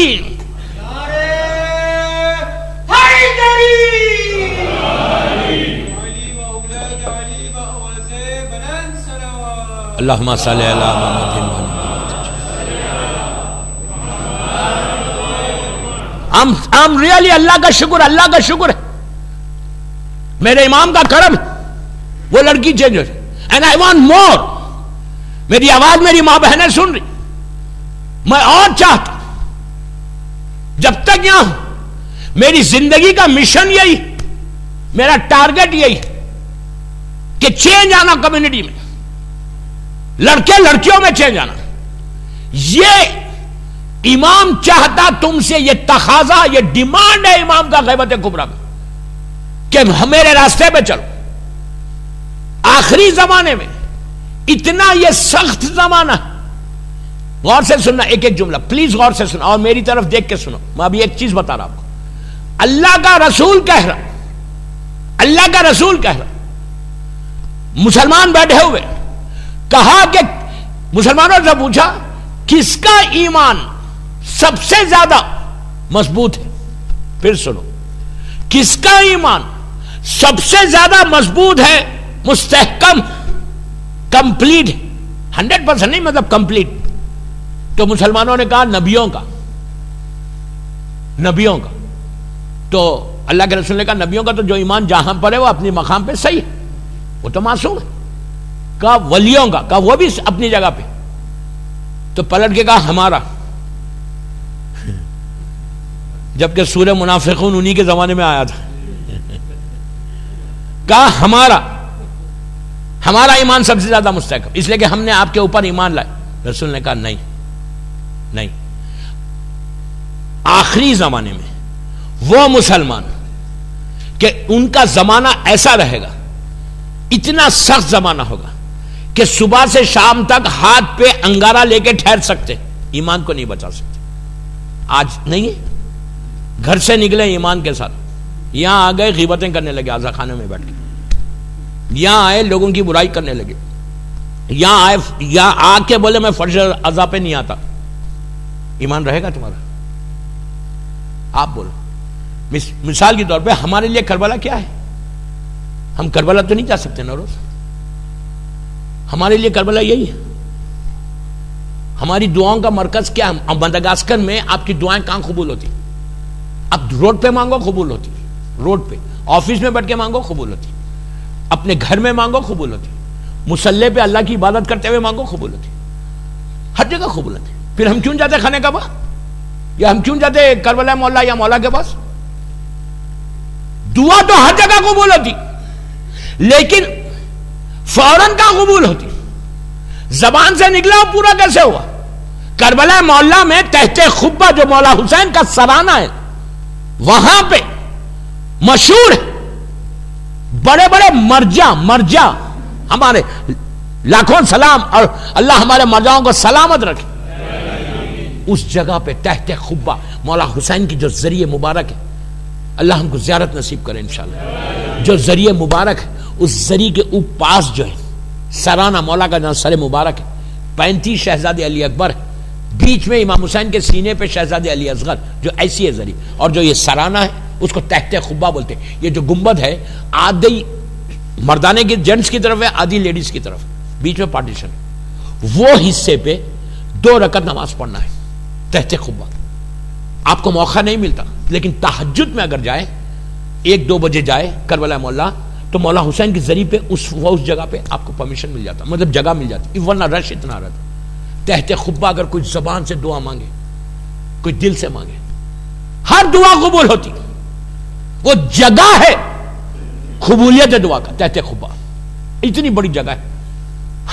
اللہم صلی علی محمد. ریئلی اللہ کا شکر، اللہ کا شکر ہے، میرے امام کا کرم، وہ لڑکی چینج ہو رہی. And I want more. میری آواز میری ماں بہنیں سن رہی. میں اور چاہتا، جب تک یہاں میری زندگی کا مشن یہی، میرا ٹارگٹ یہی کہ چینج آنا کمیونٹی میں، لڑکے لڑکیوں میں چینج آنا. یہ امام چاہتا تم سے، یہ تقاضا، یہ ڈیمانڈ ہے امام کا غیبت کبریٰ میں کہ میرے راستے پہ چلو. آخری زمانے میں اتنا یہ سخت زمانہ. غور سے سننا ایک ایک جملہ، پلیز غور سے سننا اور میری طرف دیکھ کے سنو. میں ابھی ایک چیز بتا رہا ہوں آپ کو. اللہ کا رسول کہہ رہا، اللہ کا رسول کہہ رہا، مسلمان بیٹھے ہوئے، کہا کہ مسلمانوں سے پوچھا کس کا ایمان سب سے زیادہ مضبوط ہے. پھر سنو، کس کا ایمان سب سے زیادہ مضبوط ہے، مستحکم، کمپلیٹ، 100% نہیں مطلب کمپلیٹ. تو مسلمانوں نے کہا نبیوں کا. نبیوں کا. تو اللہ کے رسول نے کہا نبیوں کا تو جو ایمان جہاں پر ہے وہ اپنی مقام پہ صحیح ہے، وہ تو معصوم ہے. کہا ولیوں کا، کہا وہ بھی اپنی جگہ پہ. تو پلٹ کے کہا ہمارا، جبکہ سورہ منافقون انہی کے زمانے میں آیا تھا. کہا ہمارا ایمان سب سے زیادہ مستحکم، اس لیے کہ ہم نے آپ کے اوپر ایمان لائے. رسول نے کہا نہیں. آخری زمانے میں وہ مسلمان کہ ان کا زمانہ ایسا رہے گا، اتنا سخت زمانہ ہوگا کہ صبح سے شام تک ہاتھ پہ انگارہ لے کے ٹھہر سکتے، ایمان کو نہیں بچا سکتے. آج نہیں ہے. گھر سے نکلے ایمان کے ساتھ، یہاں آ گئے غیبتیں کرنے لگے آزا خانے میں بیٹھ کے، یہاں آئے لوگوں کی برائی کرنے لگے، یہاں آئے، یہاں آ کے بولے میں فرض اذا پہ نہیں آتا. ایمان رہے گا تمہارا؟ آپ بولو. مثال کے طور پہ ہمارے لیے کربلا کیا ہے؟ ہم کربلا تو نہیں جا سکتے نا روز. ہمارے لیے کربلا یہی ہے. ہماری دعاؤں کا مرکز کیا ہے؟ مدغاسکر میں آپ کی دعائیں کہاں قبول ہوتی؟ اب روڈ پہ مانگو قبول ہوتی، روڈ پہ، آفس میں بیٹھ کے مانگو قبول ہوتی، اپنے گھر میں مانگو قبول ہوتی، مصلی پہ اللہ کی عبادت کرتے ہوئے مانگو قبول ہوتی. ہر جگہ قبولیت ہے. پھر ہم کیوں جاتے خانہ کعبہ یا ہم کیوں جاتے کربلا مولا یا مولا کے پاس؟ دعا تو ہر جگہ قبول ہوتی لیکن فوراً کا قبول ہوتی. زبان سے نکلا پورا کیسے ہوا؟ کربلا مولا میں تحت خبہ جو مولا حسین کا سرانہ ہے وہاں پہ مشہور ہے بڑے بڑے مرجع ہمارے لاکھوں سلام اور اللہ ہمارے مرجعوں کو سلامت رکھے. اس جگہ پہ تحت خبہ مولا حسین کی جو ذریعہ مبارک ہے اللہ ہم کو زیارت نصیب کرے انشاءاللہ. جو ذریعہ مبارک ہے اس ذریعے کے پاس جو ہے سرانہ مولا کا جہاں سر مبارک ہے 35 شہزادے علی اکبر ہے. بیچ میں امام حسین کے سینے پہ شہزادے علی اصغر جو ایسی ہے ذریعہ. اور جو یہ سرانہ ہے اس کو تحت خبہ بولتے ہیں. یہ جو گنبد ہے آدھی مردانے کی جنٹس کی طرف ہے آدھی لیڈیز کی طرف بیچ میں پارٹیشن وہ حصے پہ 2 رکعت نماز پڑھنا ہے تحت خبہ. آپ کو موقع نہیں ملتا لیکن تہجد میں اگر جائے 1-2 بجے جائے کربلا مولا تو مولا حسین کی ذریعے پہ اس جگہ پہ آپ کو پرمیشن مل جاتا مطلب جگہ مل جاتی ورنہ رش اتنا رہتا. تحت خبہ اگر کوئی زبان سے دعا مانگے کوئی دل سے مانگے ہر دعا قبول ہوتی. وہ جگہ ہے قبولیت دعا کا تحت خبہ. اتنی بڑی جگہ ہے.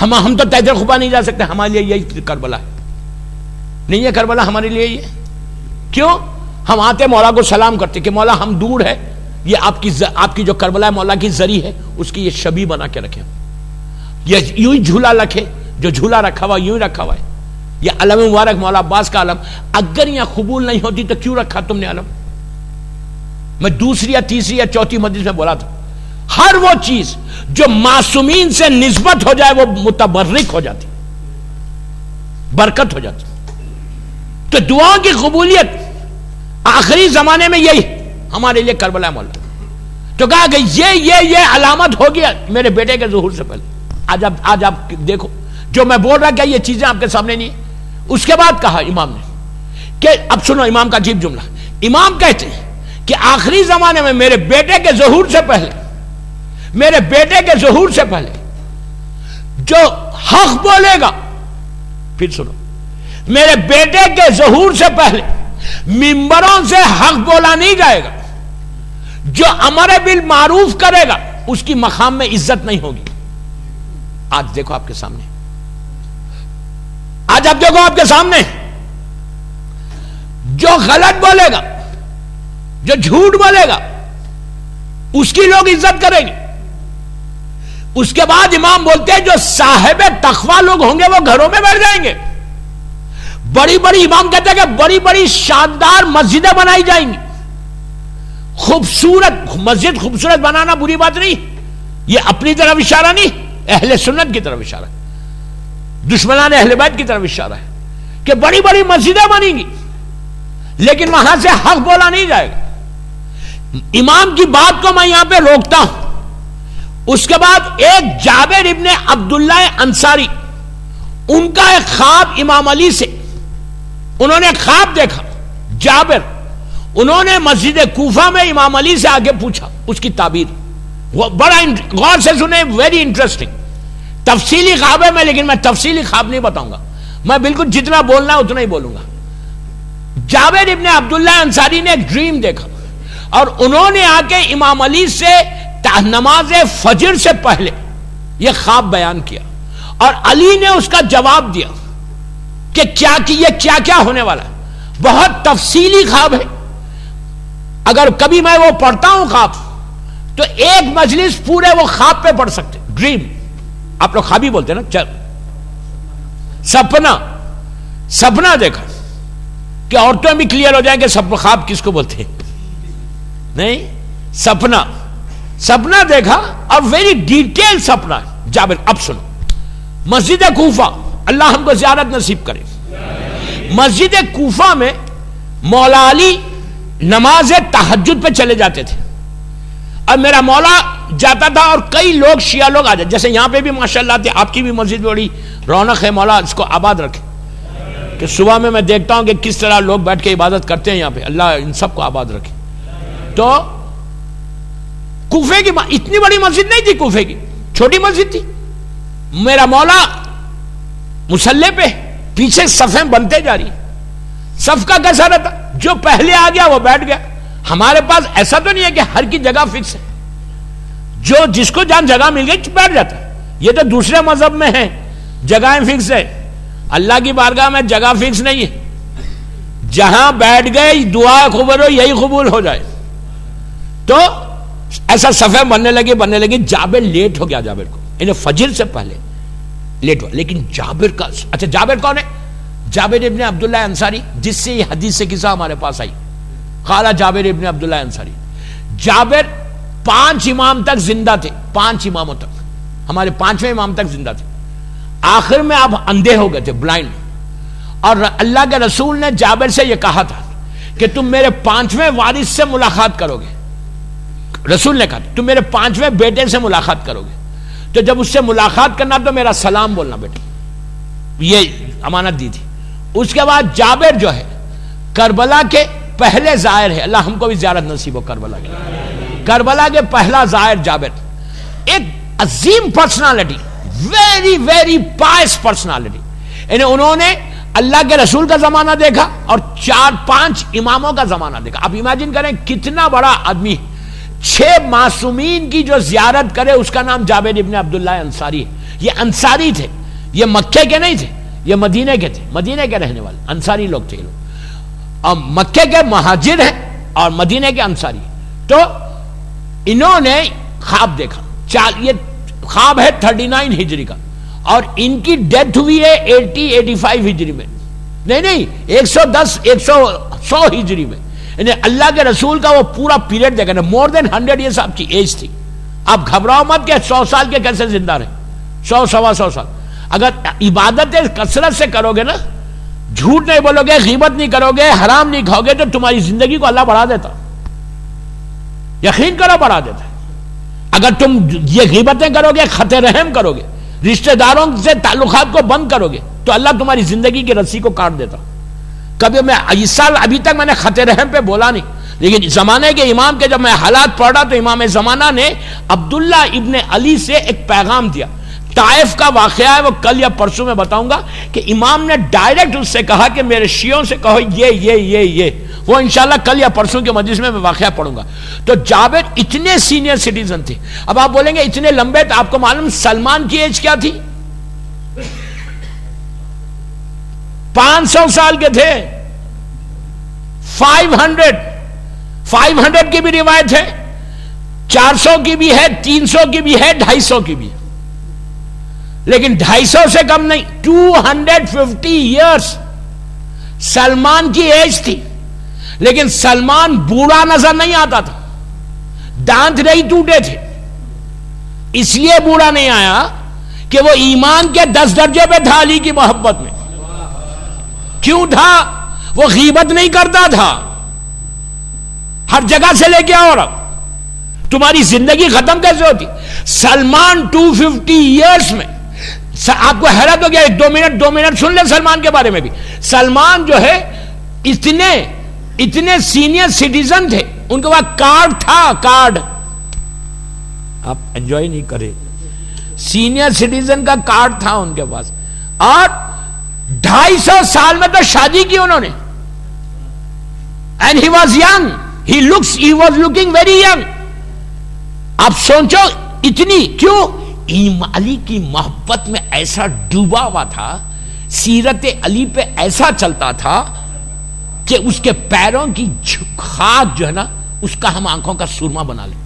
ہم تو تحت خبہ نہیں جا سکتے. ہمارے لیے یہی کربلا ہے نہیں ہے کربلا ہمارے لیے یہ کیوں ہم آتے مولا کو سلام کرتے کہ مولا ہم دور ہے یہ آپ کی جو کربلا مولا کی زری ہے اس کی یہ شبیہ بنا کے رکھیں یہ یوں ہی جھولا رکھے جو جھولا رکھا ہوا یوں ہی رکھا ہوا ہے. یہ علم مبارک مولا عباس کا علم اگر یہاں قبول نہیں ہوتی تو کیوں رکھا تم نے علم؟ میں دوسری یا تیسری یا چوتھی مجلس میں بولا تھا ہر وہ چیز جو معصومین سے نسبت ہو جائے وہ متبرک ہو جاتی برکت ہو جاتی. تو دعاؤں کی قبولیت آخری زمانے میں یہی ہمارے لیے کربلا مولا. تو کہا کہ یہ علامت ہو گیا میرے بیٹے کے ظہور سے پہلے. آج آپ دیکھو جو میں بول رہا کیا یہ چیزیں آپ کے سامنے نہیں. اس کے بعد کہا امام نے کہ اب سنو امام کا عجیب جملہ. امام کہتے ہیں کہ آخری زمانے میں میرے بیٹے کے ظہور سے پہلے جو حق بولے گا پھر سنو میرے بیٹے کے ظہور سے پہلے منبروں سے حق بولا نہیں جائے گا. جو امر بالمعروف کرے گا اس کی مقام میں عزت نہیں ہوگی. آج دیکھو آپ کے سامنے جو غلط بولے گا جو جھوٹ بولے گا اس کی لوگ عزت کریں گے. اس کے بعد امام بولتے ہیں جو صاحب تقوی لوگ ہوں گے وہ گھروں میں بیٹھ جائیں گے. بڑی بڑی امام کہتے ہیں کہ بڑی بڑی شاندار مسجدیں بنائی جائیں گی. مسجد خوبصورت بنانا بری بات نہیں. یہ اپنی طرف اشارہ نہیں اہل سنت کی طرف اشارہ ہے دشمنان اہل بیت کی طرف اشارہ ہے کہ بڑی بڑی مسجدیں بنیں گی لیکن وہاں سے حق بولا نہیں جائے گا. امام کی بات کو میں یہاں پہ روکتا ہوں. اس کے بعد ایک جابر ابن عبداللہ انصاری ان کا ایک خواب امام علی سے انہوں نے خواب دیکھا. جابر انہوں نے مسجد کوفہ میں امام علی سے آگے پوچھا اس کی تعبیر. وہ بڑا غور سے سنیں ویری انٹرسٹنگ تفصیلی خواب ہے میں لیکن میں تفصیلی خواب نہیں بتاؤں گا. میں بالکل جتنا بولنا ہے اتنا ہی بولوں گا. جابر ابن عبداللہ انصاری نے ایک ڈریم دیکھا اور انہوں نے آ کے امام علی سے نماز فجر سے پہلے یہ خواب بیان کیا اور علی نے اس کا جواب دیا کہ یہ کیا ہونے والا ہے. بہت تفصیلی خواب ہے. اگر کبھی میں وہ پڑھتا ہوں خواب تو ایک مجلس پورے وہ خواب پہ پڑھ سکتے. ڈریم آپ لوگ خوابی بولتے ہیں نا سپنا دیکھا کہ عورتوں بھی کلیئر ہو جائیں کہ خواب کس کو بولتے ہیں. نہیں سپنا دیکھا اور ویری ڈیٹیل سپنا. جابر اب سنو مسجد کوفہ اللہ ہم کو زیارت نصیب کرے. مسجد کوفہ میں مولا علی نماز تہجد پہ چلے جاتے تھے اور میرا مولا جاتا تھا اور کئی لوگ شیعہ لوگ آ جاتے جیسے یہاں پہ بھی ماشاءاللہ تھے. آپ کی بھی مسجد بڑی رونق ہے. مولا اس کو آباد رکھے کہ صبح میں دیکھتا ہوں کہ کس طرح لوگ بیٹھ کے عبادت کرتے ہیں یہاں پہ. اللہ ان سب کو آباد رکھے. تو کوفے کی اتنی بڑی مسجد نہیں تھی. کوفے کی چھوٹی مسجد تھی. میرا مولا مصلی پہ پیچھے صفیں بنتے جا رہی. صف کا کیسا رہتا؟ جو پہلے آ گیا وہ بیٹھ گیا. ہمارے پاس ایسا تو نہیں ہے کہ ہر کی جگہ فکس ہے, جو جس کو جہاں جگہ مل گئی بیٹھ جاتا ہے. یہ تو دوسرے مذہب میں ہے جگہیں فکس ہے, اللہ کی بارگاہ میں جگہ فکس نہیں ہے. جہاں بیٹھ گئے دعا قبول ہو یہی قبول ہو جائے. تو ایسا صفیں بننے لگی. جابر لیٹ ہو گیا, جابر کو انہیں فجر سے پہلے لیٹ ہوا. لیکن جابر کا, اچھا جابر کون ہے؟ جابر ابن عبداللہ انصاری, جس سے یہ حدیث سے قصہ ہمارے پاس آئی. قال جابر ابن عبداللہ انصاری. جابر 5 امام تک زندہ تھے, 5 اماموں تک, ہمارے 5ویں امام تک زندہ تھے. آخر میں آپ اندھے ہو گئے تھے, بلائنڈ. اور اللہ کے رسول نے جابر سے یہ کہا تھا کہ تم میرے 5ویں وارث سے ملاقات کرو گے. رسول نے کہا تم میرے 5ویں بیٹے سے ملاقات کرو گے, تو جب اس سے ملاقات کرنا تو میرا سلام بولنا بیٹا. یہ امانت دی تھی. اس کے بعد جابر جو ہے کربلا کے پہلے زائر ہے. اللہ ہم کو بھی زیارت نصیب ہو کربلا کی. کربلا کے پہلا زائر جابر, ایک عظیم personality, very very pious personality. انہوں نے اللہ کے رسول کا زمانہ دیکھا اور 4-5 اماموں کا زمانہ دیکھا. آپ امیجن کریں کتنا بڑا آدمی. 6 معصومین کی جو زیارت کرے اس کا نام جابر ابن عبداللہ انصاری ہے. یہ انصاری تھے, یہ مکے کے نہیں تھے, یہ مدینے کے تھے, مدینے کے رہنے والے انصاری لوگ تھے. اور مکے کے مہاجر ہیں اور مدینے کے انصاری. تو انہوں نے خواب دیکھا. یہ خواب ہے 39 ہجری کا, اور ان کی ڈیتھ ہوئی ہے 80-85 ہجری میں. نہیں 100 ہجری میں. اللہ کے رسول کا وہ پورا پیریڈ دیکھا, مور دین 100 ایئرس آپ کی ایج تھی. آپ گھبراؤ مت کہ 100 سال کے کیسے زندہ رہے, 100-125 سال. اگر عبادتیں کثرت سے کرو گے نا, جھوٹ نہیں بولو گے, غیبت نہیں کرو گے, حرام نہیں کھاؤ گے, تو تمہاری زندگی کو اللہ بڑھا دیتا. یقین کرو بڑھا دیتا. اگر تم یہ غیبتیں کرو گے, خط رحم کرو گے, رشتہ داروں سے تعلقات کو بند کرو گے, تو اللہ تمہاری زندگی کی رسی کو کاٹ دیتا. کبھی میں اس سال ابھی تک میں نے خط رحم پہ بولا نہیں, لیکن زمانے کے امام کے جب میں حالات پڑھ رہا تو امام زمانہ نے عبداللہ ابن علی سے ایک پیغام دیا. طائف کا واقعہ ہے, وہ کل یا پرسوں میں بتاؤں گا, کہ امام نے ڈائریکٹ اس سے کہا کہ میرے شیعوں سے کہو یہ. وہ انشاءاللہ کل یا پرسوں کے مجلس میں واقعہ پڑھوں گا. تو جابر اتنے سینئر سٹیزن تھے. اب آپ بولیں گے اتنے لمبے, تو آپ کو معلوم سلمان کی ایج کیا تھی؟ 500 سال کے تھے. 500 کی بھی روایت ہے, 400 کی بھی ہے, 300 کی بھی ہے, 250 کی بھی ہے, لیکن 250 سے کم نہیں. 250 ایئرس سلمان کی ایج تھی. لیکن سلمان بوڑھا نظر نہیں آتا تھا, دانت نہیں ٹوٹے تھے. اس لیے بوڑھا نہیں آیا کہ وہ ایمان کے 10 درجے پہ تھا علی کی محبت میں. کیوں تھا؟ وہ غیبت نہیں کرتا تھا. ہر جگہ سے لے کے آؤ, اور تمہاری زندگی ختم کیسے ہوتی؟ سلمان 250 ایئرس میں, آپ کو حیرت ہو گیا, 2 منٹ سن لیں سلمان کے بارے میں بھی. سلمان جو ہے اتنے سینئر سٹیزن تھے, ان کے پاس کارڈ تھا. کارڈ آپ انجوائے نہیں کرے, سینئر سٹیزن کا کارڈ تھا ان کے پاس. اور 250 سال میں تو شادی کی انہوں نے. And he was young, he was looking very young. آپ سوچو اتنی کیوں؟ علی کی محبت میں ایسا ڈوبا ہوا تھا, سیرت علی پہ ایسا چلتا تھا کہ اس کے پیروں کی خاک جو ہے نا, اس کا ہم آنکھوں کا سرما بنا لیں.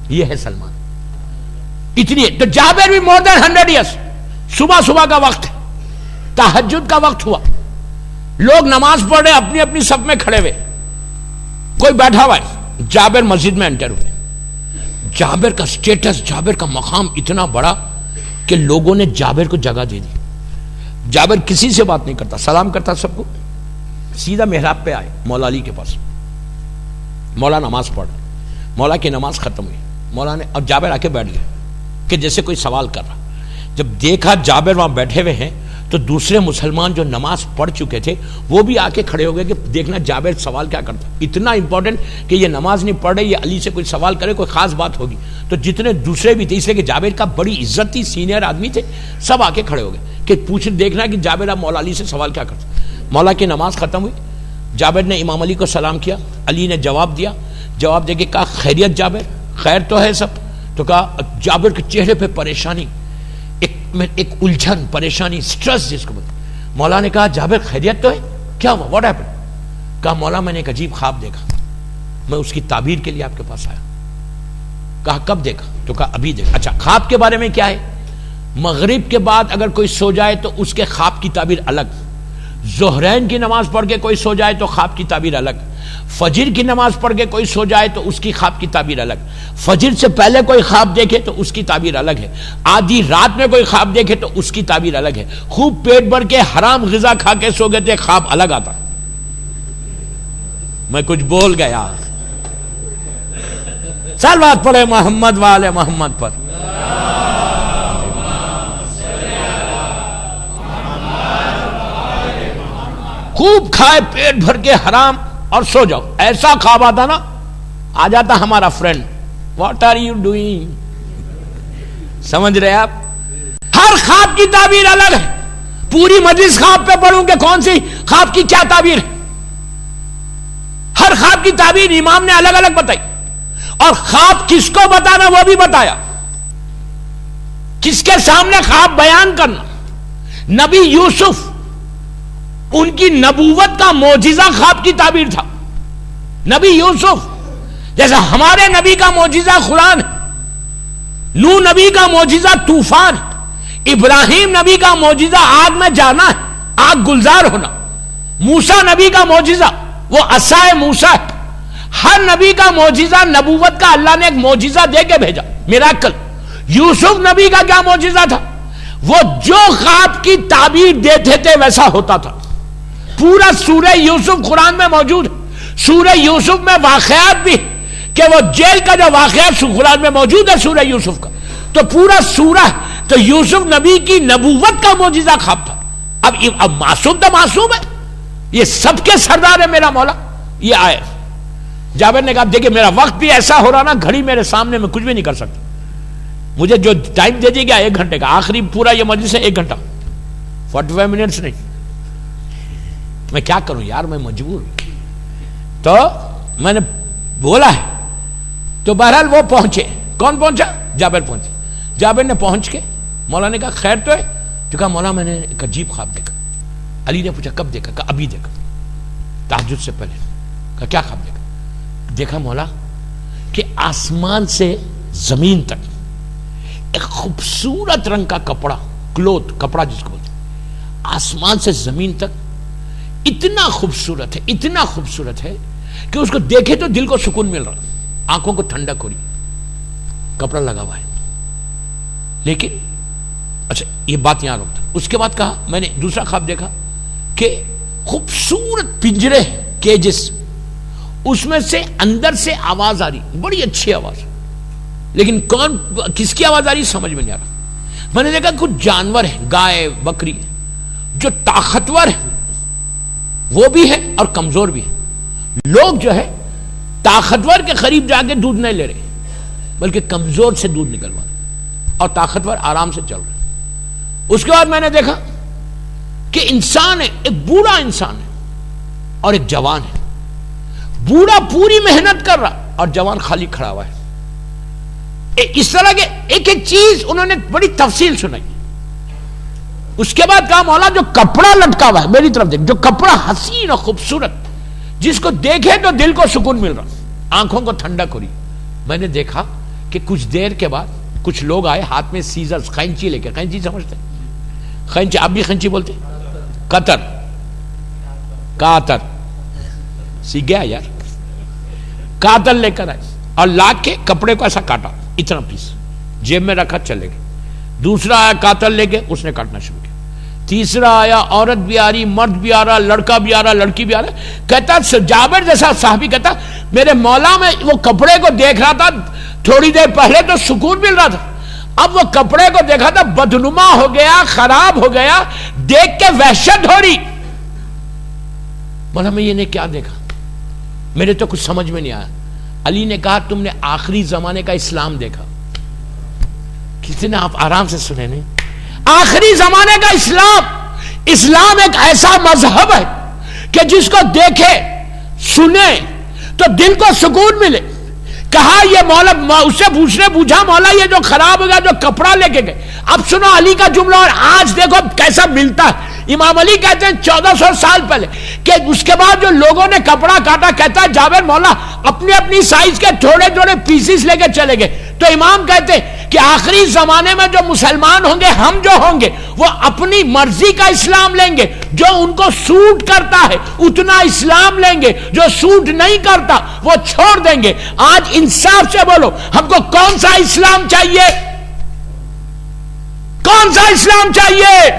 یہ ہے سلمان. اتنی. تو جابر بھی مور دین 100 ایئرس. صبح کا وقت ہے, تہجد کا وقت ہوا, لوگ نماز پڑھ رہے, اپنی اپنی صف میں کھڑے ہوئے, کوئی بیٹھا ہوا ہے. جابر مسجد میں انٹر ہوئے. جابر کا سٹیٹس, جابر کا مقام اتنا بڑا کہ لوگوں نے جابر کو جگہ دے دی. جابر کسی سے بات نہیں کرتا, سلام کرتا سب کو, سیدھا محراب پہ آئے مولا علی کے پاس. مولا نماز پڑھ, مولا کی نماز ختم ہوئی, مولا نے, اور جابر آ کے بیٹھ گیا کہ جیسے کوئی سوال کر رہا. جب دیکھا جابر وہاں بیٹھے ہوئے ہیں تو دوسرے مسلمان جو نماز پڑھ چکے تھے وہ بھی آ کے کھڑے ہو گئے کہ دیکھنا جابر سوال کیا کرتا، اتنا امپورٹنٹ کہ یہ نماز نہیں پڑھ رہے، یہ علی سے کوئی سوال کرے، کوئی خاص بات ہوگی۔ تو جتنے دوسرے بھی تھے، اس لیے کہ جابر کا بڑی عزت تھی، سینئر آدمی تھے، سب آ کے کھڑے ہو گئے کہ پوچھ دیکھنا کہ جابر اب مولا علی سے سوال کیا کرتا۔ مولا کی نماز ختم ہوئی، جابر نے امام علی کو سلام کیا، علی نے جواب دیا، جواب دے کے کہا خیریت جابر، خیر تو ہے سب؟ تو کہا جابر کے چہرے پہ پریشانی، ایک الجھن، پریشانی، سٹریس جس کو بولتے۔ مولا نے کہا جابر خیریت تو ہے؟ کیا ہوا؟ What happen? کہا مولا میں نے ایک عجیب خواب دیکھا، میں اس کی تعبیر کے لیے آپ کے پاس آیا۔ کہا کب دیکھا؟ تو کہا ابھی دیکھا۔ اچھا خواب کے بارے میں کیا ہے؟ مغرب کے بعد اگر کوئی سو جائے تو اس کے خواب کی تعبیر الگ، ظہرین کی نماز پڑھ کے کوئی سو جائے تو خواب کی تعبیر الگ، فجر کی نماز پڑھ کے کوئی سو جائے تو اس کی خواب کی تعبیر الگ، فجر سے پہلے کوئی خواب دیکھے تو اس کی تعبیر الگ ہے، آدھی رات میں کوئی خواب دیکھے تو اس کی تعبیر الگ ہے۔ خوب پیٹ بھر کے حرام غذا کھا کے سو گئے تھے، خواب الگ آتا۔ میں کچھ بول گیا، صلوات پڑھے محمد والے محمد پر۔ خوب کھائے پیٹ بھر کے حرام اور سو جاؤ، ایسا خواب آتا نا، آ جاتا ہمارا friend, what are you doing, سمجھ رہے آپ؟ ہر خواب کی تعبیر الگ ہے، پوری مجلس خواب پہ پڑھوں کہ کون سی خواب کی کیا تعبیر ہے، ہر خواب کی تعبیر امام نے الگ الگ بتائی، اور خواب کس کو بتانا وہ بھی بتایا، کس کے سامنے خواب بیان کرنا۔ نبی یوسف، ان کی نبوت کا معجزہ خواب کی تعبیر تھا۔ نبی یوسف جیسا ہمارے نبی کا معجزہ قرآن ہے، نوح نبی کا معجزہ طوفان ہے، ابراہیم نبی کا معجزہ آگ میں جانا ہے، آگ گلزار ہونا، موسیٰ نبی کا معجزہ وہ عصائے موسیٰ ہے۔ ہر نبی کا معجزہ نبوت کا اللہ نے ایک معجزہ دے کے بھیجا، میراکل۔ یوسف نبی کا کیا معجزہ تھا؟ وہ جو خواب کی تعبیر دیتے تھے ویسا ہوتا تھا۔ پورا سورہ یوسف قرآن میں موجود ہے، سورہ یوسف میں واقعات بھی، کہ وہ جیل کا جو واقعات قرآن میں موجود ہے سورہ یوسف کا، تو پورا سورہ، تو یوسف نبی کی نبوت کا معجزہ خواب تھا۔ اب معصوم تو معصوم ہے، یہ سب کے سردار ہے میرا مولا۔ یہ آئے جابر نے کہا دیکھیں میرا وقت بھی ایسا ہو رہا نا، گھڑی میرے سامنے، میں کچھ بھی نہیں کر سکتا، مجھے جو ٹائم دے دی گیا 1 گھنٹے کا، آخری پورا یہ مجلس ہے 1 گھنٹہ، 45 منٹس نہیں، میں کیا کروں یار، میں مجبور ہوں۔ تو میں نے بولا ہے، تو بہرحال وہ پہنچے۔ کون پہنچا؟ جابر پہنچے۔ جابر نے پہنچ کے مولا نے کہا خیر تو ہے؟ تو کہا مولا میں نے ایک عجیب خواب دیکھا۔ علی نے پوچھا کب دیکھا؟ کہا ابھی دیکھا، تہجد سے پہلے۔ کہا کیا خواب دیکھا؟ دیکھا مولا کہ آسمان سے زمین تک ایک خوبصورت رنگ کا کپڑا، کلوتھ، کپڑا جس کو بولتے ہیں، آسمان سے زمین تک اتنا خوبصورت ہے، اتنا خوبصورت ہے کہ اس کو دیکھے تو دل کو سکون مل رہا، آنکھوں کو ٹھنڈک ہو رہی، کپڑا لگا ہوا ہے۔ لیکن اچھا یہ بات یہاں رکھتا۔ اس کے بعد کہا میں نے دوسرا خواب دیکھا کہ خوبصورت پنجرے کیجز، اس میں سے اندر سے آواز آ رہی، بڑی اچھی آواز، لیکن کون کس کی آواز آ رہی سمجھ میں نہیں آ رہا۔ میں نے دیکھا کچھ جانور ہیں، گائے بکری، جو طاقتور ہیں وہ بھی ہے اور کمزور بھی ہے۔ لوگ جو ہے طاقتور کے قریب جا کے دودھ نہیں لے رہے، بلکہ کمزور سے دودھ نکلوا رہے، اور طاقتور آرام سے چل رہے۔ اس کے بعد میں نے دیکھا کہ انسان ہے، ایک بوڑھا انسان ہے اور ایک جوان ہے۔ بوڑھا پوری محنت کر رہا اور جوان خالی کھڑا ہوا ہے۔ اس طرح کے ایک ایک چیز انہوں نے بڑی تفصیل سنائی۔ اس کے بعد کہا مولا جو کپڑا لٹکا ہوا ہے میری طرف دیکھ، جو کپڑا حسین اور خوبصورت، جس کو دیکھے تو دل کو سکون مل رہا، آنکھوں کو ٹھنڈک ہو رہی۔ میں نے دیکھا کہ کچھ دیر کے بعد کچھ لوگ آئے ہاتھ میں سیزرز، قینچی لے کے، قینچی سمجھتے ہیں؟ قینچی آپ بھی قینچی بولتے ہیں؟ قطر، کاتر، سیکھ گیا یار، کاتر لے کر آئے اور لا کے کپڑے کو ایسا کاٹا، اتنا پیس جیب میں رکھا، چلے گئے۔ دوسرا آیا کاتر لے کے، اس نے کاٹنا شروع کیا۔ تیسرا آیا، عورت بھی آ رہی، مرد بھی آ رہا، لڑکا بھی آ رہا، لڑکی بھی آ رہا۔ کہتا جابر جیسا صحابی کہتا میرے مولا میں وہ کپڑے کو دیکھ رہا تھا، تھوڑی دیر پہلے تو سکون مل رہا تھا، اب وہ کپڑے کو دیکھا تھا بدنما ہو گیا، خراب ہو گیا، دیکھ کے وحشت ہو رہی. بولا میں یہ نے کیا دیکھا, میرے تو کچھ سمجھ میں نہیں آیا. علی نے کہا تم نے آخری زمانے کا اسلام دیکھا. کسی نے, آپ آرام سے سنے نہیں, آخری زمانے کا اسلام. اسلام ایک ایسا مذہب ہے کہ جس کو دیکھے سنے تو دل کو سکون ملے. کہا یہ مولا, اس سے پوچھا مولا یہ جو خراب ہو گیا جو کپڑا لے کے گئے, اب سنو علی کا جملہ اور آج دیکھو کیسا ملتا ہے. امام علی کہتے ہیں 1400 سال پہلے کہ اس کے بعد جو لوگوں نے کپڑا کاٹا, کہتا ہے جابر مولا اپنی اپنی سائز کے تھوڑے تھوڑے پیسز لے کے چلے گئے. تو امام کہتے ہیں کہ آخری زمانے میں جو مسلمان ہوں گے, ہم جو ہوں گے, وہ اپنی مرضی کا اسلام لیں گے. جو ان کو سوٹ کرتا ہے اتنا اسلام لیں گے, جو سوٹ نہیں کرتا وہ چھوڑ دیں گے. آج انصاف سے بولو, ہم کو کون سا اسلام چاہیے؟ کون سا اسلام چاہیے؟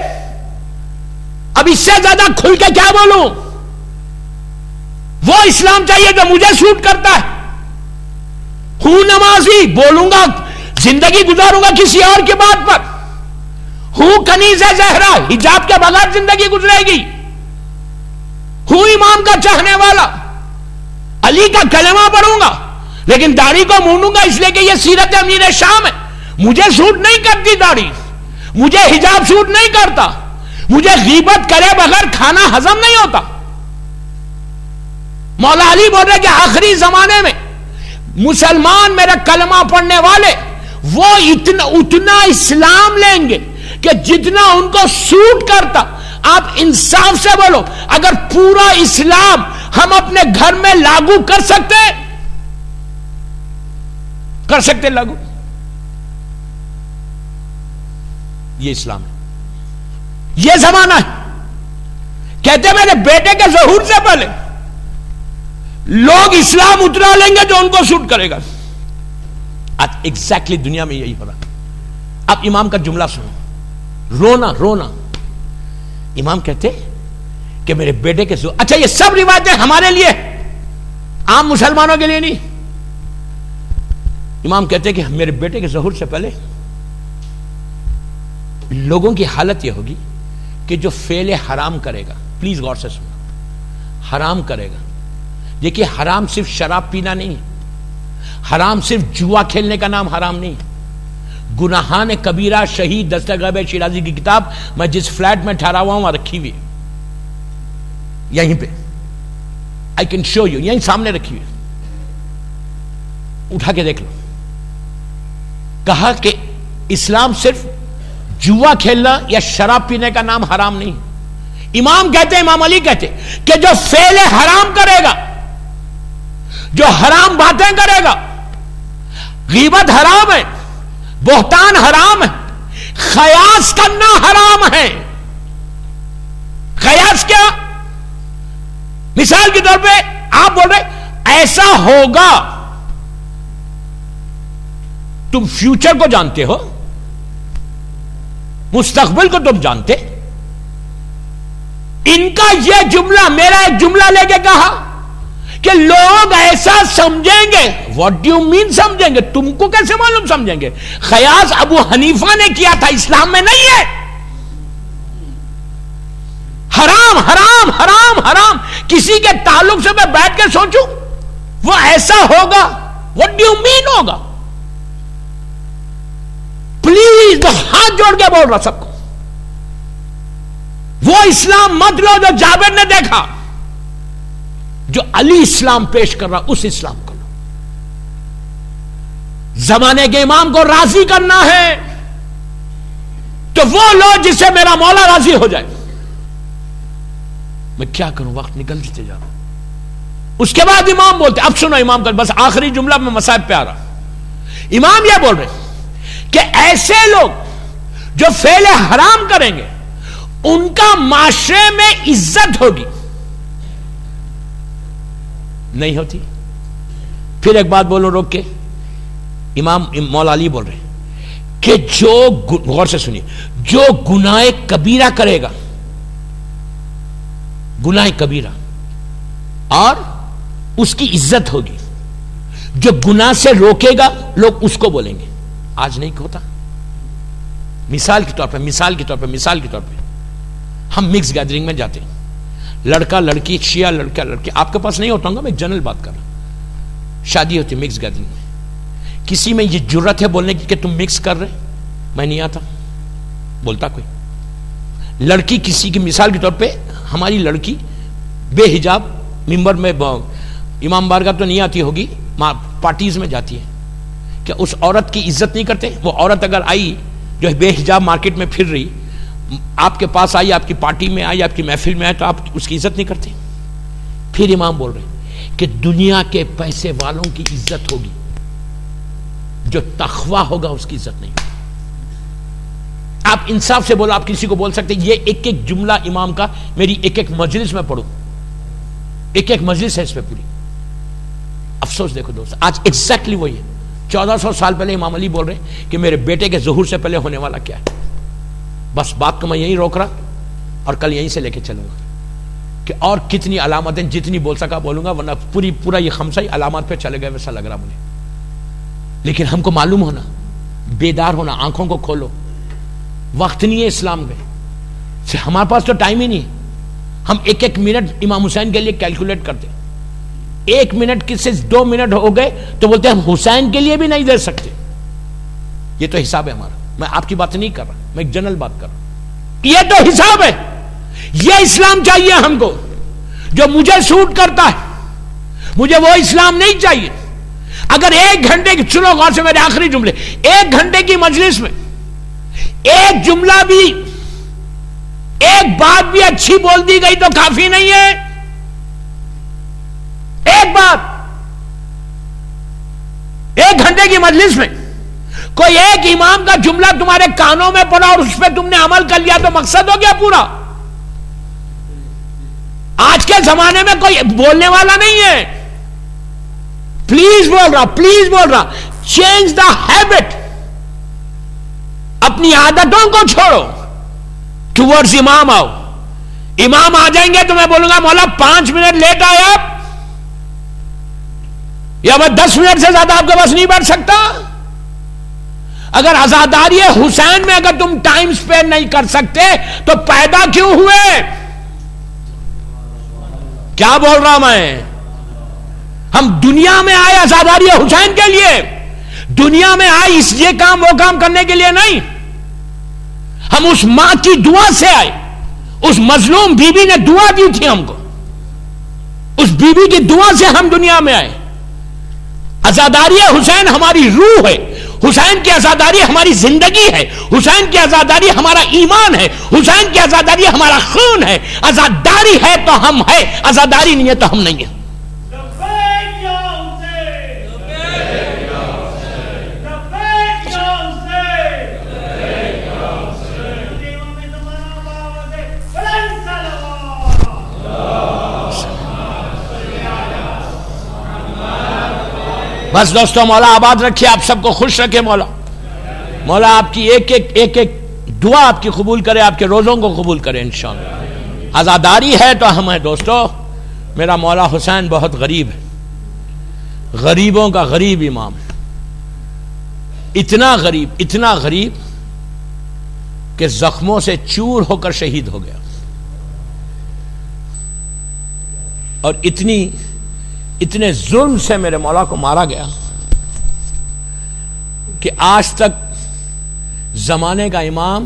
اب اس سے زیادہ کھل کے کیا بولوں؟ وہ اسلام چاہیے جو مجھے سوٹ کرتا ہے. ہوں نمازی, بولوں گا زندگی گزاروں گا کسی اور کی بات پر. ہوں کنیز زہرا, حجاب کے بغیر زندگی گزرے گی. ہوں امام کا چاہنے والا, علی کا کلمہ پڑھوں گا, لیکن داڑھی کو مونڈوں گا اس لیے کہ یہ سیرت امیر شام ہے. مجھے سوٹ نہیں کرتی داڑھی, مجھے حجاب سوٹ نہیں کرتا, مجھے غیبت کرے بغیر کھانا ہضم نہیں ہوتا. مولا علی بول رہے کہ آخری زمانے میں مسلمان میرا کلمہ پڑھنے والے وہ اتنا اسلام لیں گے کہ جتنا ان کو سوٹ کرتا. آپ انصاف سے بولو, اگر پورا اسلام ہم اپنے گھر میں لاگو کر سکتے لاگو, یہ اسلام ہے, یہ زمانہ ہے. کہتے میرے بیٹے کے ظہور سے پہلے لوگ اسلام اترا لیں گے جو ان کو سوٹ کرے گا. آج ایگزیکٹلی دنیا میں یہی ہو رہا. اب امام کا جملہ سنو, رونا. امام کہتے کہ میرے بیٹے کے ظہور, اچھا یہ سب روایتیں ہمارے لیے, عام مسلمانوں کے لیے نہیں. امام کہتے کہ میرے بیٹے کے ظہور سے پہلے لوگوں کی حالت یہ ہوگی کہ جو فعل حرام کرے گا, پلیز غور سے سنو, حرام کرے گا. دیکھیے حرام صرف شراب پینا نہیں, حرام صرف جوا کھیلنے کا نام حرام نہیں. گناہان کبیرہ شہید دستگیب شیرازی کی کتاب میں جس فلیٹ میں ٹھہرا ہوا ہوں وہاں رکھی ہوئی, یہیں پہ آئی کین شو یو, یہیں سامنے رکھی ہوئی, اٹھا کے دیکھ لو. کہا کہ اسلام صرف جوا کھیلنا یا شراب پینے کا نام حرام نہیں. امام کہتے, امام علی کہتے کہ جو فعل حرام کرے گا, جو حرام باتیں کرے گا, غیبت حرام ہے, بہتان حرام ہے, خیاس کرنا حرام ہے. خیاس کیا؟ مثال کے طور پہ آپ بول رہے ایسا ہوگا, تم فیوچر کو جانتے ہو, مستقبل کو تم جانتے. ان کا یہ جملہ, میرا ایک جملہ لے کے کہا کہ لوگ ایسا سمجھیں گے. واٹ ڈو یو مین سمجھیں گے؟ تم کو کیسے معلوم سمجھیں گے؟ خیاس ابو حنیفہ نے کیا تھا, اسلام میں نہیں ہے. حرام حرام حرام حرام. کسی کے تعلق سے میں بیٹھ کے سوچوں وہ ایسا ہوگا, واٹ ڈو یو مین ہوگا؟ پلیز ہاتھ جوڑ کے بول رہا سب کو, وہ اسلام مت لو جو جابر نے دیکھا, جو علی اسلام پیش کر رہا اس اسلام کو لو. زمانے کے امام کو راضی کرنا ہے تو وہ لو جس سے میرا مولا راضی ہو جائے. میں کیا کروں, وقت نکلتے جا رہا. اس کے بعد امام بولتے, اب سنو امام کا بس آخری جملہ میں مصائب پہ آ رہا. امام یہ بول رہے کہ ایسے لوگ جو فعل حرام کریں گے ان کا معاشرے میں عزت ہوگی, نہیں ہوتی. پھر ایک بات بولو روک کے, امام مولا علی بول رہے کہ جو, غور سے سنیے, جو گناہ کبیرہ کرے گا, گناہ کبیرہ, اور اس کی عزت ہوگی. جو گناہ سے روکے گا لوگ اس کو بولیں گے. آج نہیں ہوتا. مثال کے طور پہ ہم مکس گیدرنگ میں جاتے ہیں, لڑکا لڑکی, شیعہ لڑکا لڑکی. آپ کے پاس نہیں ہوتا ہوں گا, میں جنرل بات کر رہا ہوں. شادی ہوتی مکس گیدرنگ میں, کسی میں یہ جرت ہے بولنے کی کہ تم مکس کر رہے, میں نہیں آتا, بولتا کوئی. لڑکی کسی کی, مثال کے طور پہ ہماری لڑکی بے حجاب ممبر میں امام بارگاہ تو نہیں آتی ہوگی, پارٹیز میں جاتی ہے, کیا اس عورت کی عزت نہیں کرتے؟ وہ عورت اگر آئی جو بے حجاب مارکیٹ میں پھر رہی, آپ کے پاس آئی, آپ کی پارٹی میں آئی, آپ کی محفل میں آئی, تو آپ اس کی عزت نہیں کرتے؟ پھر امام بول رہے کہ دنیا کے پیسے والوں کی عزت ہوگی, جو تقوی ہوگا اس کی عزت نہیں ہوگی. آپ انصاف سے بولو, آپ کسی کو بول سکتے یہ ایک ایک جملہ امام کا میری ایک ایک مجلس میں پڑھو, ایک ایک مجلس ہے اس پہ پوری. افسوس دیکھو دوست, آج ایگزیکٹلی وہی ہے. 1400 سال پہلے امام علی بول رہے ہیں کہ میرے بیٹے کے ظہور سے پہلے ہونے والا کیا ہے. بس بات کو میں یہیں روک رہا اور کل یہیں سے لے کے چلوں گا کہ اور کتنی علامتیں جتنی بول سکا بولوں گا, ورنہ پورا یہ خمسہ ہی علامات پہ چلے گئے ویسا لگ رہا مجھے. لیکن ہم کو معلوم ہونا, بیدار ہونا, آنکھوں کو کھولو. وقت نہیں ہے اسلام میں, ہمارے پاس تو ٹائم ہی نہیں. ہم ایک ایک منٹ امام حسین کے لیے کیلکولیٹ کرتے, 1 منٹ کس سے 2 منٹ ہو گئے تو بولتے ہم حسین کے لیے بھی نہیں دے سکتے. یہ تو حساب ہے ہمارا. میں آپ کی بات نہیں کر رہا, میں ایک جنرل بات کر رہا ہوں. یہ تو حساب ہے. یہ اسلام چاہیے ہم کو جو مجھے سوٹ کرتا ہے. مجھے وہ اسلام نہیں چاہیے. اگر 1 گھنٹے کی, سنو غور سے میرے آخری جملے, 1 گھنٹے کی مجلس میں ایک جملہ بھی, ایک بات بھی اچھی بول دی گئی تو کافی نہیں ہے. ایک بات 1 گھنٹے کی مجلس میں کوئی ایک امام کا جملہ تمہارے کانوں میں پڑا اور اس پہ تم نے عمل کر لیا تو مقصد ہو گیا پورا. آج کے زمانے میں کوئی بولنے والا نہیں ہے. پلیز بول رہا, چینج دا ہیبٹ. اپنی عادتوں کو چھوڑو, ٹوورڈز امام آؤ. امام آ جائیں گے تو میں بولوں گا مولا 5 منٹ لیٹ آئے آپ, یا میں 10 منٹ سے زیادہ آپ کے پاس نہیں بیٹھ سکتا. اگر عزاداری حسین میں اگر تم ٹائم سپینڈ نہیں کر سکتے تو پیدا کیوں ہوئے؟ کیا بول رہا میں؟ ہم دنیا میں آئے عزاداری حسین کے لیے, دنیا میں آئے اس یہ کام وہ کام کرنے کے لیے نہیں. ہم اس ماں کی دعا سے آئے, اس مظلوم بی بی نے دعا دی تھی ہم کو, اس بی بی کی دعا سے ہم دنیا میں آئے. عزاداری حسین ہماری روح ہے, حسین کی عزاداری ہماری زندگی ہے, حسین کی عزاداری ہمارا ایمان ہے, حسین کی عزاداری ہمارا خون ہے. عزاداری ہے تو ہم ہے, عزاداری نہیں ہے تو ہم نہیں ہیں. بس دوستو, مولا آباد رکھے, آپ سب کو خوش رکھے. مولا آپ کی ایک ایک دعا آپ کی قبول کرے, آپ کے روزوں کو قبول کرے انشاءاللہ. عزاداری ہے تو ہم ہیں دوستو. میرا مولا حسین بہت غریب ہے, غریبوں کا غریب امام ہے. اتنا غریب کہ زخموں سے چور ہو کر شہید ہو گیا, اور اتنے ظلم سے میرے مولا کو مارا گیا کہ آج تک زمانے کا امام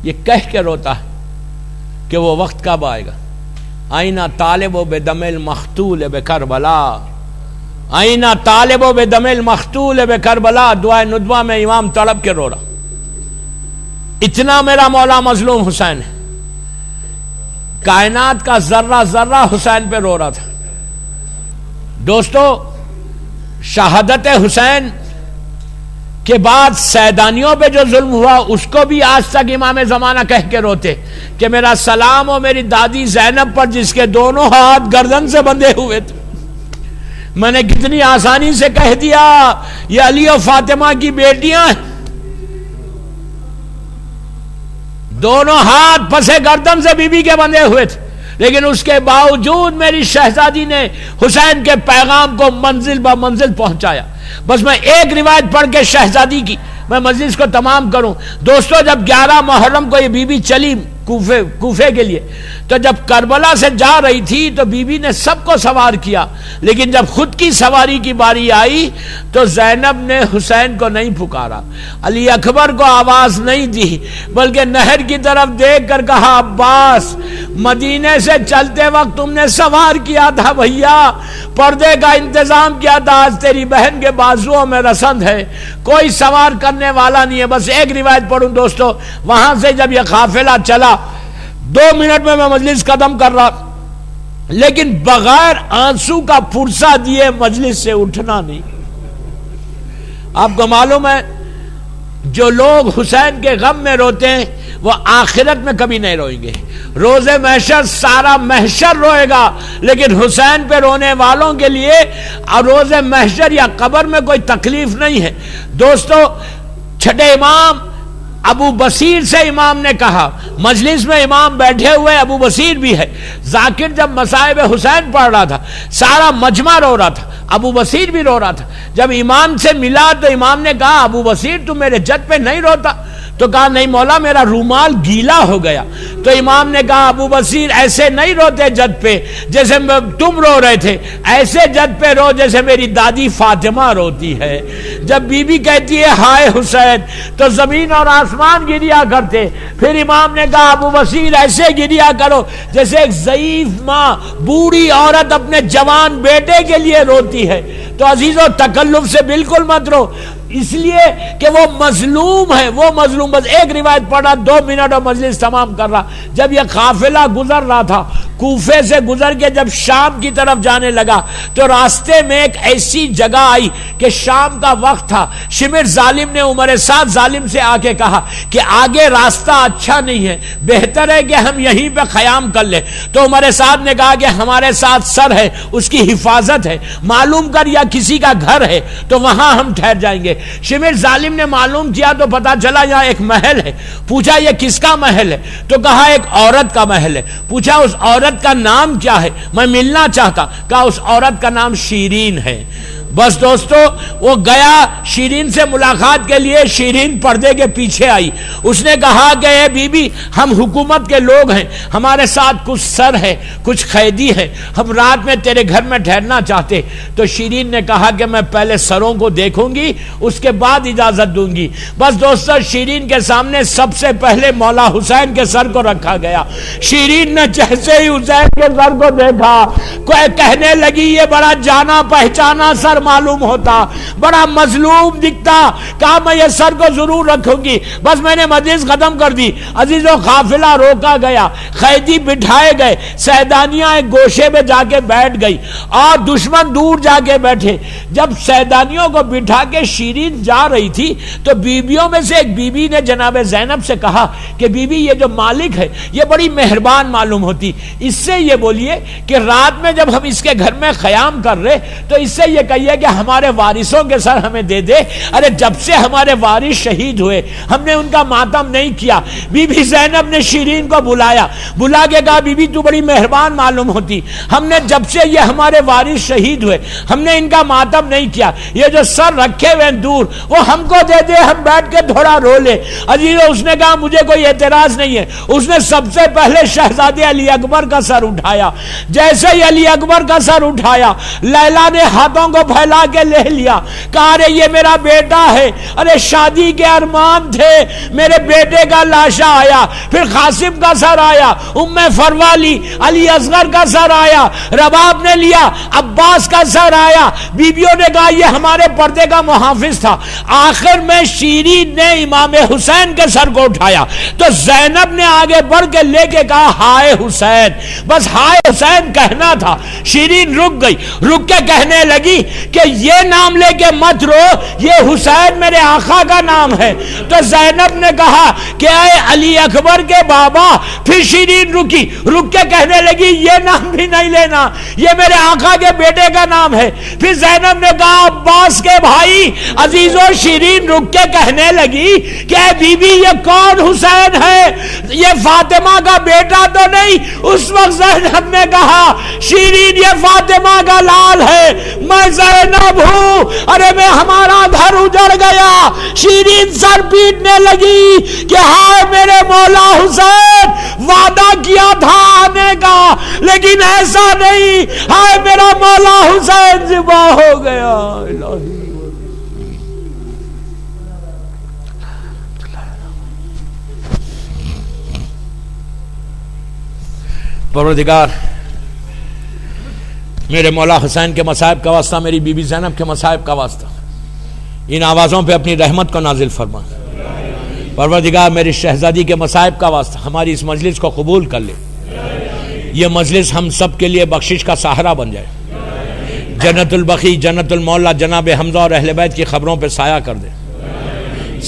یہ کہہ کے روتا ہے کہ وہ وقت کب آئے گا. آئینہ طالب و بدم المقتول بکربلا, آئینہ طالب و بدم المقتول بکربلا. دعائے ندوہ میں امام تڑپ کے رو رہا. اتنا میرا مولا مظلوم حسین ہے, کائنات کا ذرہ ذرہ حسین پہ رو رہا تھا. دوستو, شہادت حسین کے بعد سیدانیوں پہ جو ظلم ہوا اس کو بھی آج تک امام زمانہ کہہ کے روتے کہ میرا سلام ہو میری دادی زینب پر جس کے دونوں ہاتھ گردن سے بندھے ہوئے تھے. میں نے کتنی آسانی سے کہہ دیا یہ علی و فاطمہ کی بیٹیاں ہیں, دونوں ہاتھ پسے گردن سے بی بی کے بندھے ہوئے تھے, لیکن اس کے باوجود میری شہزادی نے حسین کے پیغام کو منزل بہ منزل پہنچایا. بس میں ایک روایت پڑھ کے شہزادی کی میں مجلس کو تمام کروں. دوستو, جب 11 محرم کو یہ بی بی چلی کوفے کے لیے. تو جب کربلا سے جا رہی تھی تو بی بی نے سب کو سوار کیا، لیکن جب خود کی سواری کی باری آئی تو زینب نے حسین کو نہیں پکارا، علی اکبر کو آواز نہیں دی، بلکہ نہر کی طرف دیکھ کر کہا عباس مدینے سے چلتے وقت تم نے سوار کیا تھا بھیا، پردے کا انتظام کیا تھا، آج تیری بہن کے بازوؤں میں رسند ہے، کوئی سوار کرنے والا نہیں ہے. بس ایک روایت پڑھوں دوستو، وہاں سے جب یہ قافلہ چلا 2 منٹ میں مجلس ختم کر رہا، لیکن بغیر آنسو کا پرسا دیے مجلس سے اٹھنا نہیں. آپ کو معلوم ہے جو لوگ حسین کے غم میں روتے ہیں وہ آخرت میں کبھی نہیں روئیں گے. روز محشر سارا محشر روئے گا، لیکن حسین پہ رونے والوں کے لیے روز محشر یا قبر میں کوئی تکلیف نہیں ہے. دوستو چھٹے امام ابو بصیر سے امام نے کہا، مجلس میں امام بیٹھے ہوئے ابو بصیر بھی ہے، ذاکر جب مصائب حسین پڑھ رہا تھا سارا مجمع رو رہا تھا، ابو بصیر بھی رو رہا تھا. جب امام سے ملا تو امام نے کہا ابو بصیر تم میرے جد پہ نہیں روتا؟ تو کہا نہیں مولا میرا رومال گیلا ہو گیا. تو امام نے کہا ابو بصیر ایسے نہیں روتے جد پہ جیسے تم رو رہے تھے، ایسے جد پہ رو جیسے میری دادی فاطمہ روتی ہے. جب بی بی کہتی ہے ہائے حسین تو زمین اور آسمان گریا کرتے. پھر امام نے کہا ابو بصیر ایسے گریا کرو جیسے ایک ضعیف ماں بوڑھی عورت اپنے جوان بیٹے کے لیے روتی ہے. تو عزیزو تکلف سے بالکل مت رو، اس لیے کہ وہ مظلوم ہے، وہ مظلوم. بس ایک روایت پڑھا 2 منٹ اور مجلس تمام کر رہا. جب یہ قافلہ گزر رہا تھا، کوفے سے گزر کے جب شام کی طرف جانے لگا تو راستے میں ایک ایسی جگہ آئی کہ شام کا وقت تھا. شمر ظالم نے عمر سعد ظالم سے آ کے کہا کہ آگے راستہ اچھا نہیں ہے، بہتر ہے کہ ہم یہیں پہ قیام کر لیں. تو عمر سعد نے کہا کہ ہمارے ساتھ سر ہے، اس کی حفاظت ہے، معلوم کر یا کسی کا گھر ہے تو وہاں ہم ٹھہر جائیں گے. شمر ظالم نے معلوم کیا تو پتا چلا یہاں ایک محل ہے. پوچھا یہ کس کا محل ہے؟ تو کہا ایک عورت کا محل ہے. پوچھا اس عورت کا نام کیا ہے؟ میں ملنا چاہتا. کہا اس عورت کا نام شیرین ہے. بس دوستو وہ گیا شیرین سے ملاقات کے لیے. شیرین پردے کے پیچھے آئی. اس نے کہا کہ اے بی بی ہم حکومت کے لوگ ہیں، ہمارے ساتھ کچھ سر ہے، کچھ قیدی ہے، ہم رات میں تیرے گھر میں ٹھہرنا چاہتے. تو شیرین نے کہا کہ میں پہلے سروں کو دیکھوں گی اس کے بعد اجازت دوں گی. بس دوستو شیرین کے سامنے سب سے پہلے مولا حسین کے سر کو رکھا گیا. شیرین نے جیسے ہی حسین کے سر کو دیکھا کہنے لگی یہ بڑا جانا پہچانا سر معلوم ہوتا، بڑا مظلوم دکھتا. کہا میں یہ سر کو ضرور رکھوں گی. بس میں نے مجلس ختم کر دی. عزیزو قافلہ روکا گیا، قیدی بٹھائے گئے، سیدانیاں ایک گوشے میں جا کے بیٹھ گئی اور دشمن دور جا کے بیٹھے. جب سیدانیوں کو بٹھا کے شیرین جا رہی تھی تو بیویوں میں سے ایک بیوی نے جناب زینب سے کہا کہ بی بی یہ جو مالک ہے یہ بڑی مہربان معلوم ہوتی، اس سے یہ بولیے کہ رات میں جب ہم اس کے گھر میں قیام کر رہے تو اس سے یہ کہیے کہ ہمارے وارثوں کے سر ہمیں دے دے. ارے جب سے ہمارے وارث شہید ہوئے ہم نے ان کا ماتم نہیں کیا. بی بی زینب نے شیرین کو بلایا، بلا کے کہا بی بی تو بڑی مہربان معلوم ہوتی، ہم نے جب سے یہ ہمارے وارث شہید ہوئے ہم نے ان کا ماتم نہیں کیا، یہ جو سر رکھے ہوئے دور وہ ہم کو دے دے، ہم بیٹھ کے تھوڑا رو لے. عزیزو اس نے کہا مجھے کوئی اعتراض نہیں ہے. اس نے سب سے پہلے شہزادے علی اکبر کا سر اٹھایا. جیسے ہی علی اکبر کا سر اٹھایا لیلا نے ہاتھوں کو پھیلا کے لے لیا. کہا ارے یہ میرا بیٹا ہے، ارے شادی کے ارمان تھے، میرے بیٹے کا لاشا آیا. پھر قاسم کا سر آیا، ام فروا لی، علی اصغر کا سر آیا، رباب نے لیا، عباس کا سر آیا. بیبیوں نے کہا یہ ہمارے پردے کا محافظ تھا. آخر میں شیرین نے امام حسین کے سر کو اٹھایا تو زینب نے آگے بڑھ کے لے کے کہا ہائے حسین. بس ہائے حسین کہنا تھا. شیرین رک گئی، رک کے کہنے لگی کہ یہ نام لے کے مت رو، یہ حسین میرے آقا کا نام ہے. تو زینب نے کہا کہ اے علی اکبر کے بابا. پھر شیرین رکی، رک کے کہنے لگی یہ نام بھی نہیں لینا، یہ میرے آقا کے بیٹے کا نام ہے. پھر زینب نے کہا عباس کے بھائی. عزیزو شیرین رک کے کہنے لگی کہ اے بی بی یہ کون حسین ہے؟ یہ فاطمہ کا بیٹا تو نہیں؟ اس وقت زینب نے کہا شیرین یہ فاطمہ کا لال ہے، میں زینب ہوں، ارے میں ہمارا گھر اجڑ گیا. شیرین سر پیٹنے لگی کہ ہائے میرے مولا حسین، وعدہ کیا تھا آنے کا لیکن ایسا نہیں، ہائے میرا مولا حسین ذبح ہو گیا. الہی پروردگار، میرے مولا حسین کے مصائب کا واسطہ، میری بی بی زینب کے مصائب کا واسطہ ان آوازوں پہ اپنی رحمت کو نازل فرما. پروردگار میری شہزادی کے مصائب کا واسطہ ہماری اس مجلس کو قبول کر لے. یہ مجلس ہم سب کے لیے بخشش کا سہارا بن جائے. جنت البقیع، جنت المولا جناب حمزہ اور اہل بیت کی خبروں پہ سایہ کر دے.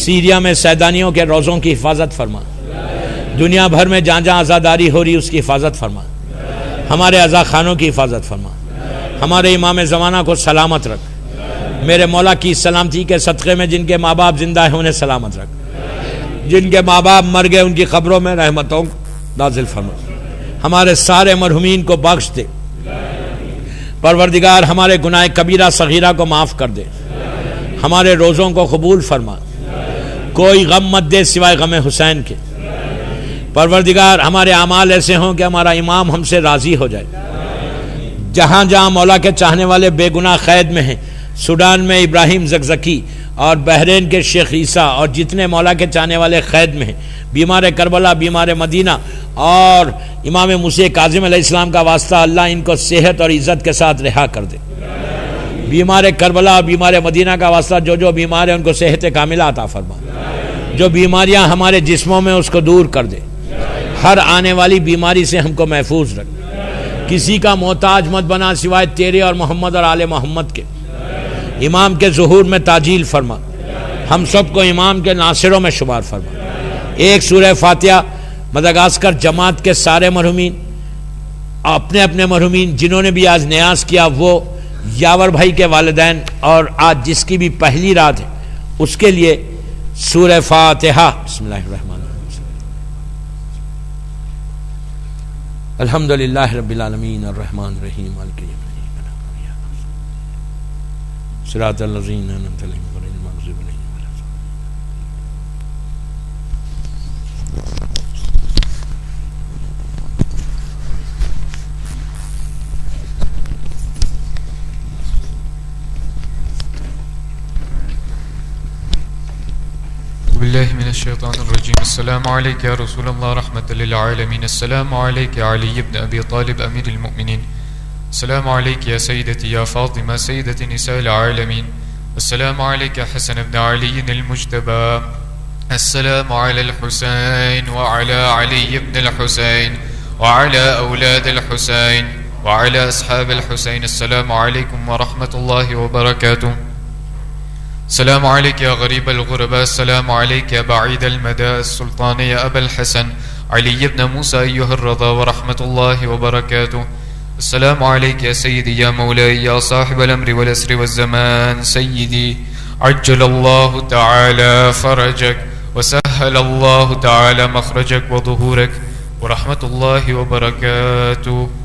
سیریا میں سیدانیوں کے روزوں کی حفاظت فرما. دنیا بھر میں جہاں جہاں عزاداری ہو رہی اس کی حفاظت فرما. ہمارے عزا خانوں کی حفاظت فرما. ہمارے امام زمانہ کو سلامت رکھ. میرے مولا کی سلامتی کے صدقے میں جن کے ماں باپ زندہ ہیں انہیں سلامت رکھ. جن کے ماں باپ مر گئے ان کی قبروں میں رحمتوں نازل فرما. ہمارے سارے مرحومین کو بخش دے. پروردگار ہمارے گناہ کبیرہ صغیرہ کو معاف کر دے. ہمارے روزوں کو قبول فرما. کوئی غم مت دے سوائے غم حسین کے. پروردگار ہمارے اعمال ایسے ہوں کہ ہمارا امام ہم سے راضی ہو جائے. جہاں جہاں مولا کے چاہنے والے بے گناہ قید میں ہیں، سوڈان میں ابراہیم زکزکی اور بحرین کے شیخ عیسیٰ اور جتنے مولا کے چاہنے والے قید میں ہیں، بیمار کربلا، بیمار مدینہ اور امام موسیٰ کاظم علیہ السلام کا واسطہ اللہ ان کو صحت اور عزت کے ساتھ رہا کر دے. بیمار کربلا اور بیمار مدینہ کا واسطہ جو بیمار ہیں ان کو صحت کاملہ عطا فرما. جو بیماریاں ہمارے جسموں میں اس کو دور کر دے. ہر آنے والی بیماری سے ہم کو محفوظ رکھ. کسی کا محتاج مت بنا سوائے تیرے اور محمد اور آل محمد کے. امام کے ظہور میں تعجیل فرما. ہم سب کو امام کے ناصروں میں شمار فرما. ایک سورہ فاتحہ مدغاسکر جماعت کے سارے مرحومین، اپنے اپنے مرحومین جنہوں نے بھی آج نیاز کیا، وہ یاور بھائی کے والدین اور آج جس کی بھی پہلی رات ہے اس کے لیے سورہ فاتحہ. بسم اللہ الرحمن الرحیم. الحمدللہ رب العالمین الرحمن الرحیم مالک یوم الدین صراط الذین انعمت علیہم غیر المغضوب علیہم ولا باللہ من الشیطان الرجیم. السلام علیک یا رسول اللہ رحمت للعالمین. السلام علیک یا علی ابن ابی طالب امیر المؤمنین. السلام علیک یا سیدتی یا فاطمہ سیدت نساء العالمین. السلام علیک یا حسن ابن علی المجتبى. السلام علی الحسین وعلى علی ابن الحسین وعلى اولاد الحسین وعلى اصحاب الحسین. السلام علیکم ورحمت اللہ وبرکاتہ. السلام علیک یا غریب الغرباء. السلام علیک یا بعید المدى. السلطان یا ابا الحسن علی ابن موسیٰ ایہا الرضا ورحمت اللہ وبرکاتہ. السلام علیک یا سیدی یا مولائی یا صاحب الامر والاسر والزمان سیدی عجل اللہ تعالی فرجک وسهل اللہ تعالی مخرجک وظہورک ورحمت اللہ وبرکاتہ.